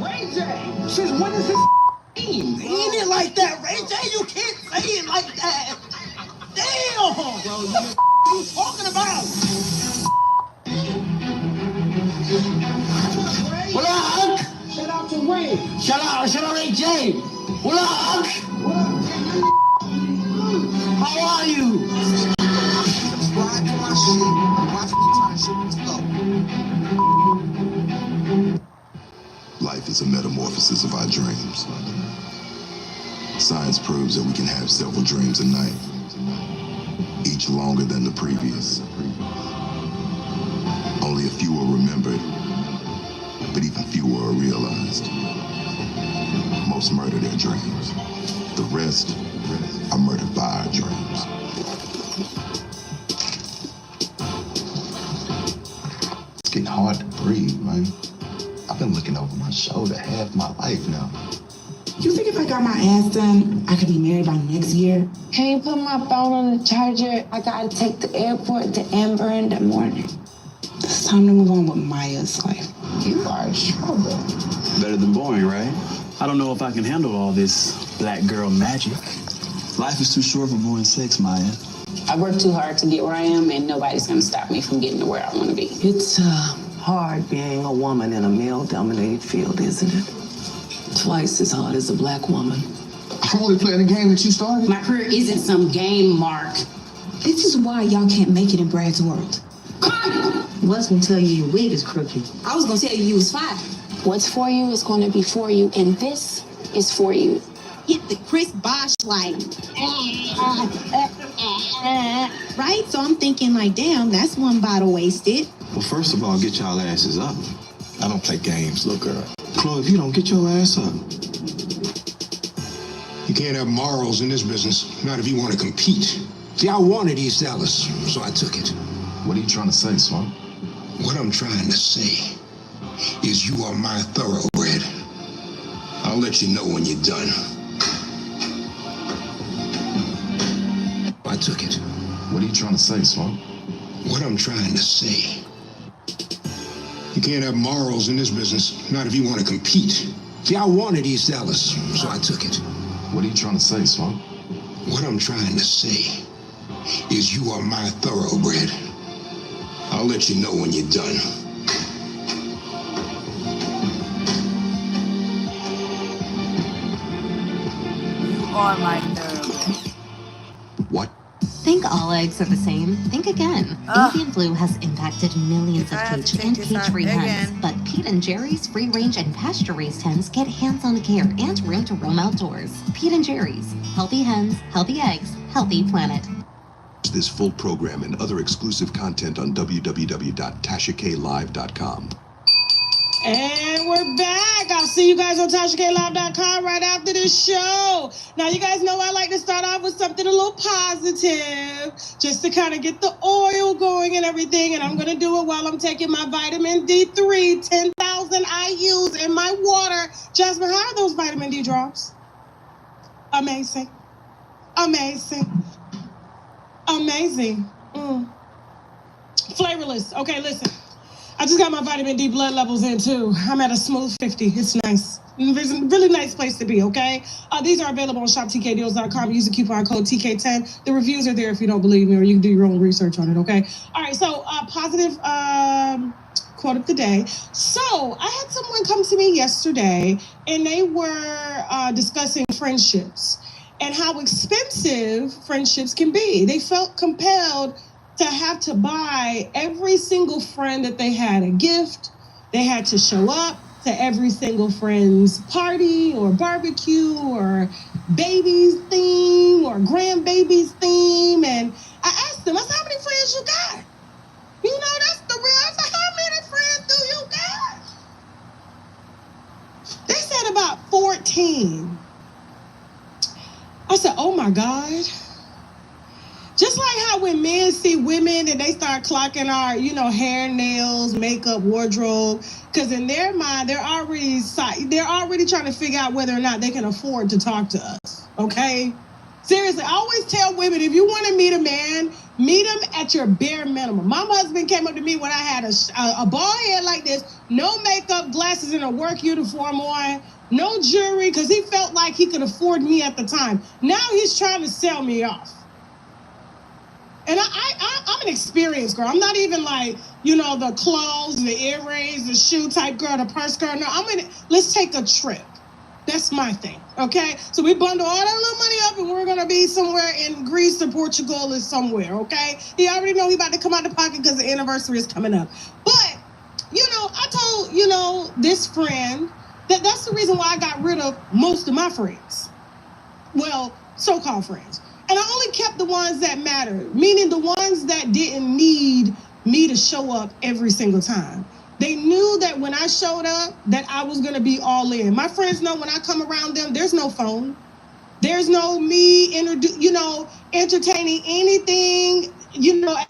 S15: Ray J. Since when is this mean? Ain't it like that, Ray J? You can't say it like that. Damn! What are you talking about?
S20: What up?
S15: Shout out to Ray.
S20: Shout out Ray J. What up?
S15: How are you?
S20: Subscribe to my shit. Watch me turn shit up.
S10: Life is a metamorphosis of our dreams. Science proves that we can have several dreams a night, each longer than the previous. Only a few are remembered, but even fewer are realized. Most murder their dreams. The rest are murdered by our dreams.
S20: It's getting hard to breathe, man. I've been looking over my shoulder half my life now.
S3: You think if I got my ass done, I could be married by next year?
S13: Can you put my phone on the charger? I gotta take the airport to Amber in the morning.
S3: It's time to move on with Maya's life.
S20: You are in trouble.
S19: Better than boring, right? I don't know if I can handle all this black girl magic. Life is too short for boring sex, Maya.
S3: I worked too hard to get where I am, and nobody's gonna stop me from getting to where I want to be.
S14: It's hard being a woman in a male-dominated field, isn't it? Twice as hard as a black woman.
S20: I'm only playing the game that you started.
S3: My career isn't some game, Mark.
S18: This is why y'all can't make it in Brad's world.
S14: Was gonna tell you your wig is crooked.
S3: I was gonna tell you was fine.
S13: What's for you is going to be for you, and this is for you.
S18: Hit the Chris Bosh like, right? So I'm thinking like, damn, that's one bottle wasted.
S21: Well, first of all, get y'all asses up. I don't play games. Look, girl. Chloe, if you don't get your ass up.
S20: You can't have morals in this business, not if you want to compete. See, I wanted East Dallas, so I took it.
S10: What are you trying to say, Swamp?
S20: What I'm trying to say is you are my thoroughbred. I'll let you know when you're done. I took it.
S10: What are you trying to say, Swamp?
S20: What I'm trying to say. You can't have morals in this business, not if you want to compete. See, I wanted East Dallas, so I took it.
S10: What are you trying to say, Swamp?
S20: What I'm trying to say is you are my thoroughbred. I'll let you know when you're done.
S1: You are my thoroughbred.
S21: What?
S5: Think all eggs are the same? Think again. Avian flu has impacted millions of cage and cage-free hens, but Pete and Jerry's free-range and pasture-raised hens get hands-on care and room to roam outdoors. Pete and Jerry's. Healthy hens, healthy eggs, healthy planet.
S21: This full program and other exclusive content on www.TashaKLive.com.
S4: And we're back. I'll see you guys on TashaKLive.com right after this show. Now, you guys know I like to start off with something a little positive, just to kind of get the oil going and everything. And I'm going to do it while I'm taking my vitamin D3, 10,000 IUs in my water. Jasmine, how are those vitamin D drops? Amazing. Amazing. Amazing. Flavorless. Okay, listen. I just got my vitamin D blood levels in too. I'm at a smooth 50. It's nice. It's a really nice place to be, okay? These are available on shoptkdeals.com. Use the coupon code TK10. The reviews are there if you don't believe me, or you can do your own research on it, okay? All right, so positive quote of the day. So I had someone come to me yesterday, and they were discussing friendships and how expensive friendships can be. They felt compelled to have to buy every single friend that they had a gift. They had to show up to every single friend's party or barbecue or baby's theme or grandbaby's theme. And I asked them, I said, how many friends you got? You know, that's the real. I said, how many friends do you got? They said about 14. I said, oh my God. Just like how when men see women and they start clocking our, hair, nails, makeup, wardrobe, because in their mind, they're already trying to figure out whether or not they can afford to talk to us, okay? Seriously, I always tell women, if you want to meet a man, meet him at your bare minimum. My husband came up to me when I had a bald head like this, no makeup, glasses, and a work uniform on, no jewelry, because he felt like he could afford me at the time. Now he's trying to sell me off. And I'm an experienced girl. I'm not even like, the clothes, the earrings, the shoe type girl, the purse girl. No, let's take a trip. That's my thing, okay? So we bundle all that little money up and we're going to be somewhere in Greece or Portugal or somewhere, okay? He already know he about to come out the pocket because the anniversary is coming up. But, I told, this friend that's the reason why I got rid of most of my friends. Well, so-called friends. And I only kept the ones that mattered, meaning the ones that didn't need me to show up every single time. They knew that when I showed up, that I was going to be all in. My friends know when I come around them, there's no phone. There's no me, entertaining anything,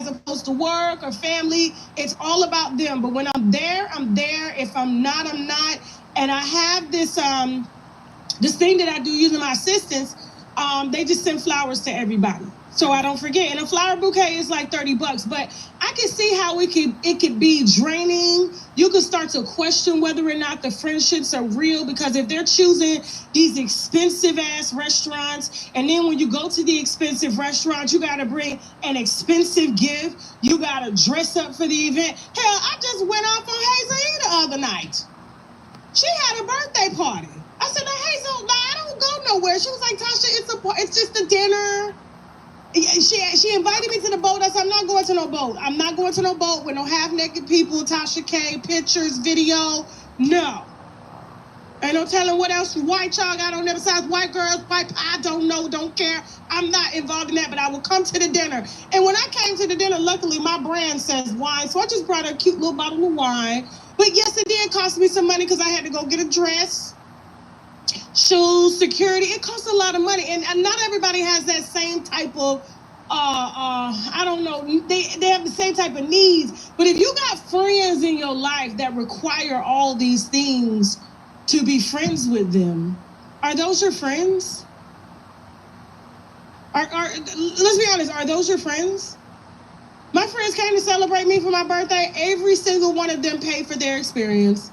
S4: as opposed to work or family. It's all about them. But when I'm there, I'm there. If I'm not, I'm not. And I have this thing that I do using my assistants. They just send flowers to everybody, so I don't forget. And a flower bouquet is like $30, but I can see how it could be draining. You could start to question whether or not the friendships are real, because if they're choosing these expensive ass restaurants, and then when you go to the expensive restaurant, you got to bring an expensive gift. You got to dress up for the event. Hell, I just went off on Hazel the other night. She had a birthday party. I said, no, Hazel, I don't go nowhere. She was like, Tasha, it's just a dinner. She invited me to the boat. I said, I'm not going to no boat. I'm not going to no boat with no half-naked people, Tasha K, pictures, video. No. Ain't no telling what else white y'all got on the other side. White girls, white, I don't know, don't care. I'm not involved in that, but I will come to the dinner. And when I came to the dinner, luckily my brand says wine, so I just brought a cute little bottle of wine. But yes, it did cost me some money because I had to go get a dress, shoes, security. It costs a lot of money, and not everybody has that same type of I don't know, they have the same type of needs. But if you got friends in your life that require all these things to be friends with them, are those your friends? Let's be honest, are those your friends? My friends came to celebrate me for my birthday. Every single one of them paid for their experience.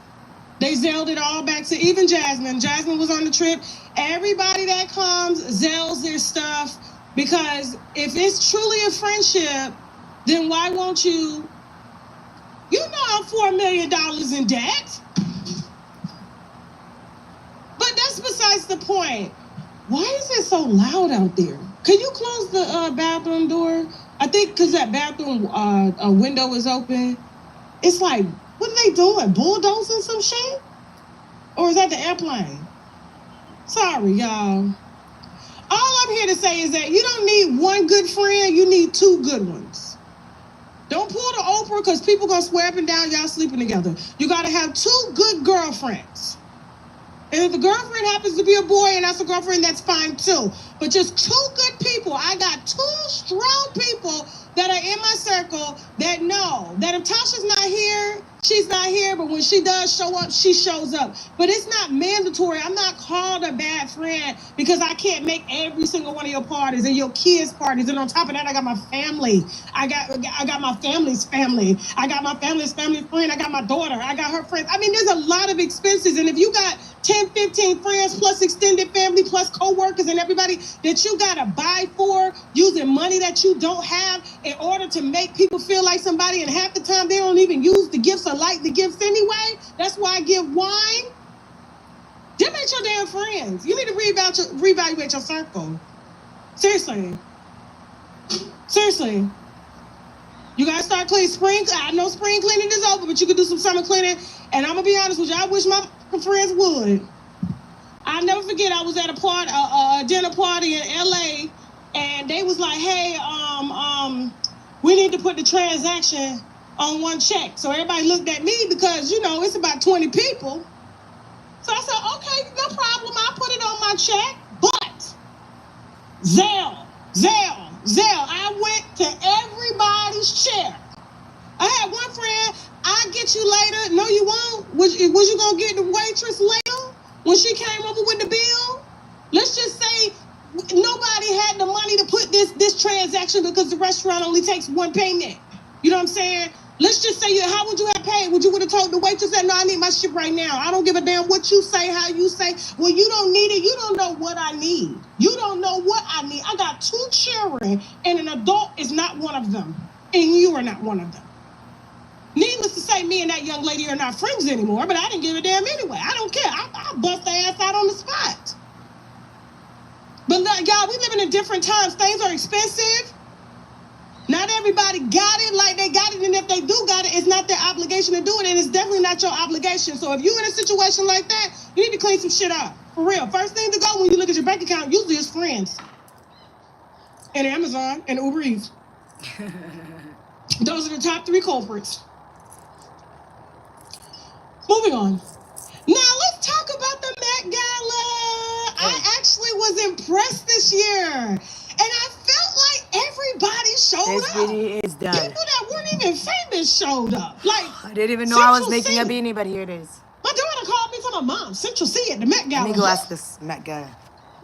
S4: They Zelled it all back to even Jasmine. Jasmine was on the trip. Everybody that comes Zells their stuff, because if it's truly a friendship, then why won't you? I'm $4 million in debt. But that's besides the point. Why is it so loud out there? Can you close the bathroom door? I think because that bathroom window is open. It's like, what are they doing? Bulldozing some shit? Or is that the airplane? Sorry, y'all. All I'm here to say is that you don't need one good friend. You need two good ones. Don't pull the Oprah, because people going to swear up and down y'all sleeping together. You got to have two good girlfriends. And if the girlfriend happens to be a boy and that's a girlfriend, that's fine too. But just two good people. I got two strong people that are in my circle that know that if Tasha's not here, she's not here, but when she does show up, she shows up. But it's not mandatory. I'm not called a bad friend because I can't make every single one of your parties and your kids' parties. And on top of that, I got my family. I got my family's family. I got my family's family friend. I got my daughter. I got her friends. I mean, there's a lot of expenses. And if you got 10, 15 friends plus extended family plus co-workers and everybody that you got to buy for using money that you don't have in order to make people feel like somebody, and half the time they don't even use the gifts or like the gifts anyway. That's why I give wine. Them ain't your damn friends. You need to reevaluate your circle. Seriously. Seriously. You gotta start cleaning spring. I know spring cleaning is over, but you can do some summer cleaning. And I'm gonna be honest with you, I wish my friends would. I'll never forget, I was at a dinner party in LA, and they was like, hey, we need to put the transaction on one check. So everybody looked at me because, you know, it's about 20 people. So I said, okay, no problem. I'll put it on my check. But Zelle. I went to everybody's check. I had one friend, I'll get you later. No, you won't. Was you going to get the waitress later when she came over with the bill? Let's just say nobody had the money to put this transaction because the restaurant only takes one payment. You know what I'm saying? Let's just say, how would you have paid? Would you have told the waitress that, no, I need my shit right now. I don't give a damn what you say, how you say. Well, you don't need it. You don't know what I need. You don't know what I need. I got 2 children, and an adult is not one of them. And you are not one of them. Needless to say, me and that young lady are not friends anymore, but I didn't give a damn anyway. I don't care. I'll bust their ass out on the spot. But y'all, we living in different times. Things are expensive. Not everybody got it like they got it, and if they do got it, it's not their obligation to do it, and it's definitely not your obligation. So if you're in a situation like that, you need to clean some shit up. For real. First thing to go when you look at your bank account usually is friends. And Amazon and Uber Eats. Those are the top 3 culprits. Moving on. Now let's talk about the Met Gala. I actually was impressed this year. And I felt like everybody showed up. This video is done. People that weren't even famous showed up. Like,
S1: I didn't even know I was making a beanie, but here it is.
S4: My daughter called me from my mom, Central C at the Met Gala.
S1: Let me go ask this Met Gala.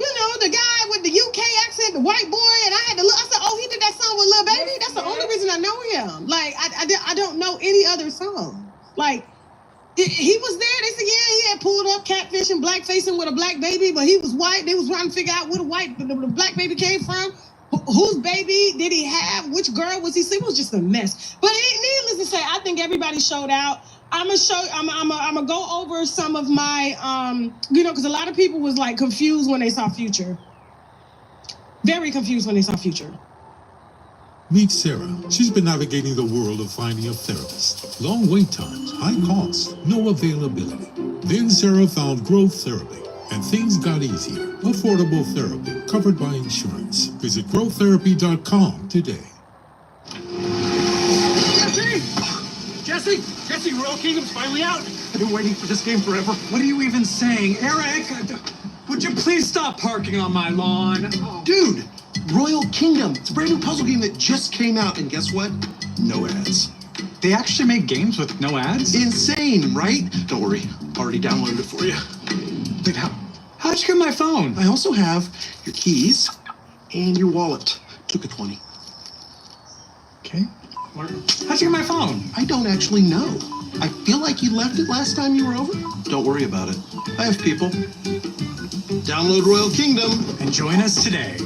S4: You know, the guy with the UK accent, the white boy, and I had to look. I said, oh, he did that song with Lil Baby? That's the only reason I know him. Like, I don't know any other song. Like, he was there. They said, yeah, he had pulled up catfishing, blackfacing with a black baby, but he was white. They was trying to figure out where the black baby came from. Whose baby did he have? Which girl was he sleeping? It was just a mess. But needless to say, I think everybody showed out. I'm gonna go over some of my, because a lot of people was like confused when they saw Future. Very confused when they saw Future.
S7: Meet Sarah. She's been navigating the world of finding a therapist. Long wait times, high cost, no availability. Then Sarah found growth therapy, and things got easier. Affordable therapy, covered by insurance. Visit growtherapy.com today.
S15: Jesse, Royal Kingdom's finally out. I've been waiting for this game forever. What are you even saying? Eric, would you please stop parking on my lawn?
S16: Dude, Royal Kingdom. It's a brand new puzzle game that just came out, and guess what? No ads.
S15: They actually make games with no ads?
S16: Insane, right? Don't worry, already downloaded it for you.
S15: Wait, how'd you get my phone?
S16: I also have your keys and your wallet. Took a 20.
S15: Okay. How'd you get my phone?
S16: I don't actually know. I feel like you left it last time you were over. Don't worry about it. I have people. Download Royal Kingdom
S15: and join us today.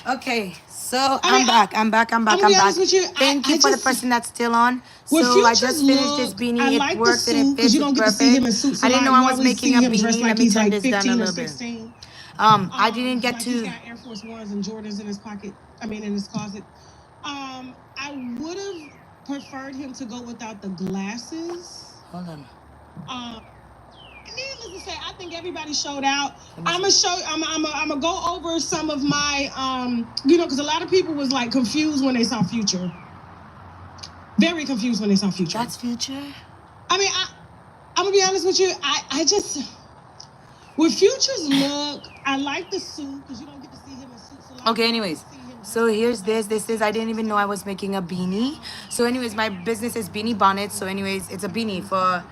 S1: Okay, so I'm back. Thank you for the person that's still on. So I just finished this beanie. It works and it fits perfect. I didn't know I was making a beanie. Let me turn this down a little bit. I didn't get to.
S4: He's got Air Force Ones and Jordans in his pocket. In his closet. I would have preferred him to go without the glasses.
S1: Hold on.
S4: Needless to say, I think everybody showed out. I'm gonna go over some of my, because a lot of people was like confused when they saw Future. Very confused when they saw Future.
S1: That's Future.
S4: I'm gonna be honest with you. I just with Future's look, I like the suit because you don't get to see him in suits a lot.
S1: Okay, anyways, So here's this is, I didn't even know I was making a beanie. So anyways, my business is Beanie Bonnets. So anyways, it's a beanie for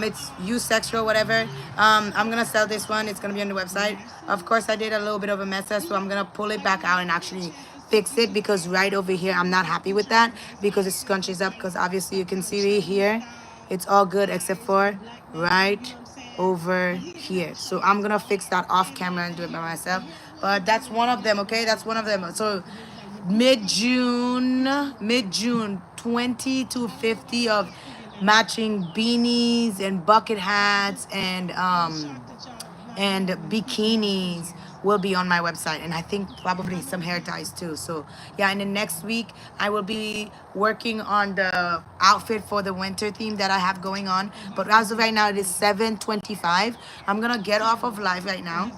S1: it's sexual whatever. I'm gonna sell this one. It's gonna be on the website. Of course I did a little bit of a mess up, so I'm gonna pull it back out and actually fix it, because right over here I'm not happy with that, because it scrunches up, because obviously you can see right here it's all good except for right over here. So I'm gonna fix that off camera and do it by myself. But that's one of them, okay? That's one of them. So mid-June 20 to 50 of matching beanies and bucket hats and bikinis will be on my website, and I think probably some hair ties too. So yeah, and then next week I will be working on the outfit for the winter theme that I have going on. But as of right now, it is 7:25. I'm gonna get off of live right now.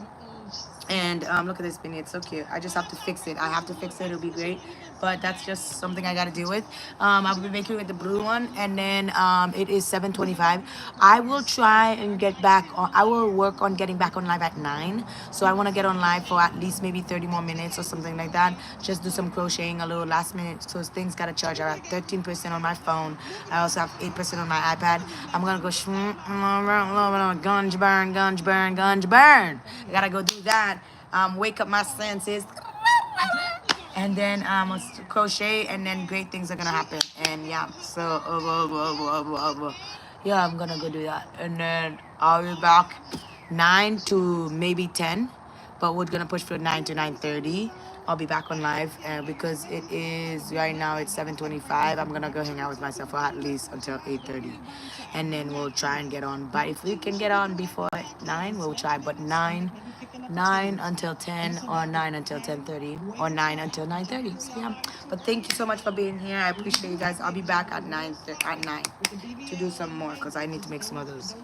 S1: And look at this beanie, it's so cute. I just have to fix it. I have to fix it, it'll be great. But that's just something I gotta deal with. I'll be making it with the blue one, and then it is 7:25. I will try and get back on, I will work on getting back on live at 9. So I wanna get on live for at least maybe 30 more minutes or something like that. Just do some crocheting a little last minute. So things gotta charge. I have 13% on my phone. I also have 8% on my iPad. I'm gonna go gunge burn. I gotta go do that. Wake up my senses, and then crochet, and then great things are gonna happen. And yeah, so yeah, I'm gonna go do that, and then I'll be back 9 to maybe 10, but we're gonna push for 9 to 9:30. I'll be back on live, because it is right now it's 7:25. I'm gonna go hang out with myself for at least until 8:30, and then we'll try and get on. But if we can get on before 9, we'll try. But 9 until 10, or 9 until 10:30, or 9 until 9:30. So yeah, but thank you so much for being here. I appreciate you guys. I'll be back at 9 to do some more, because I need to make some of those.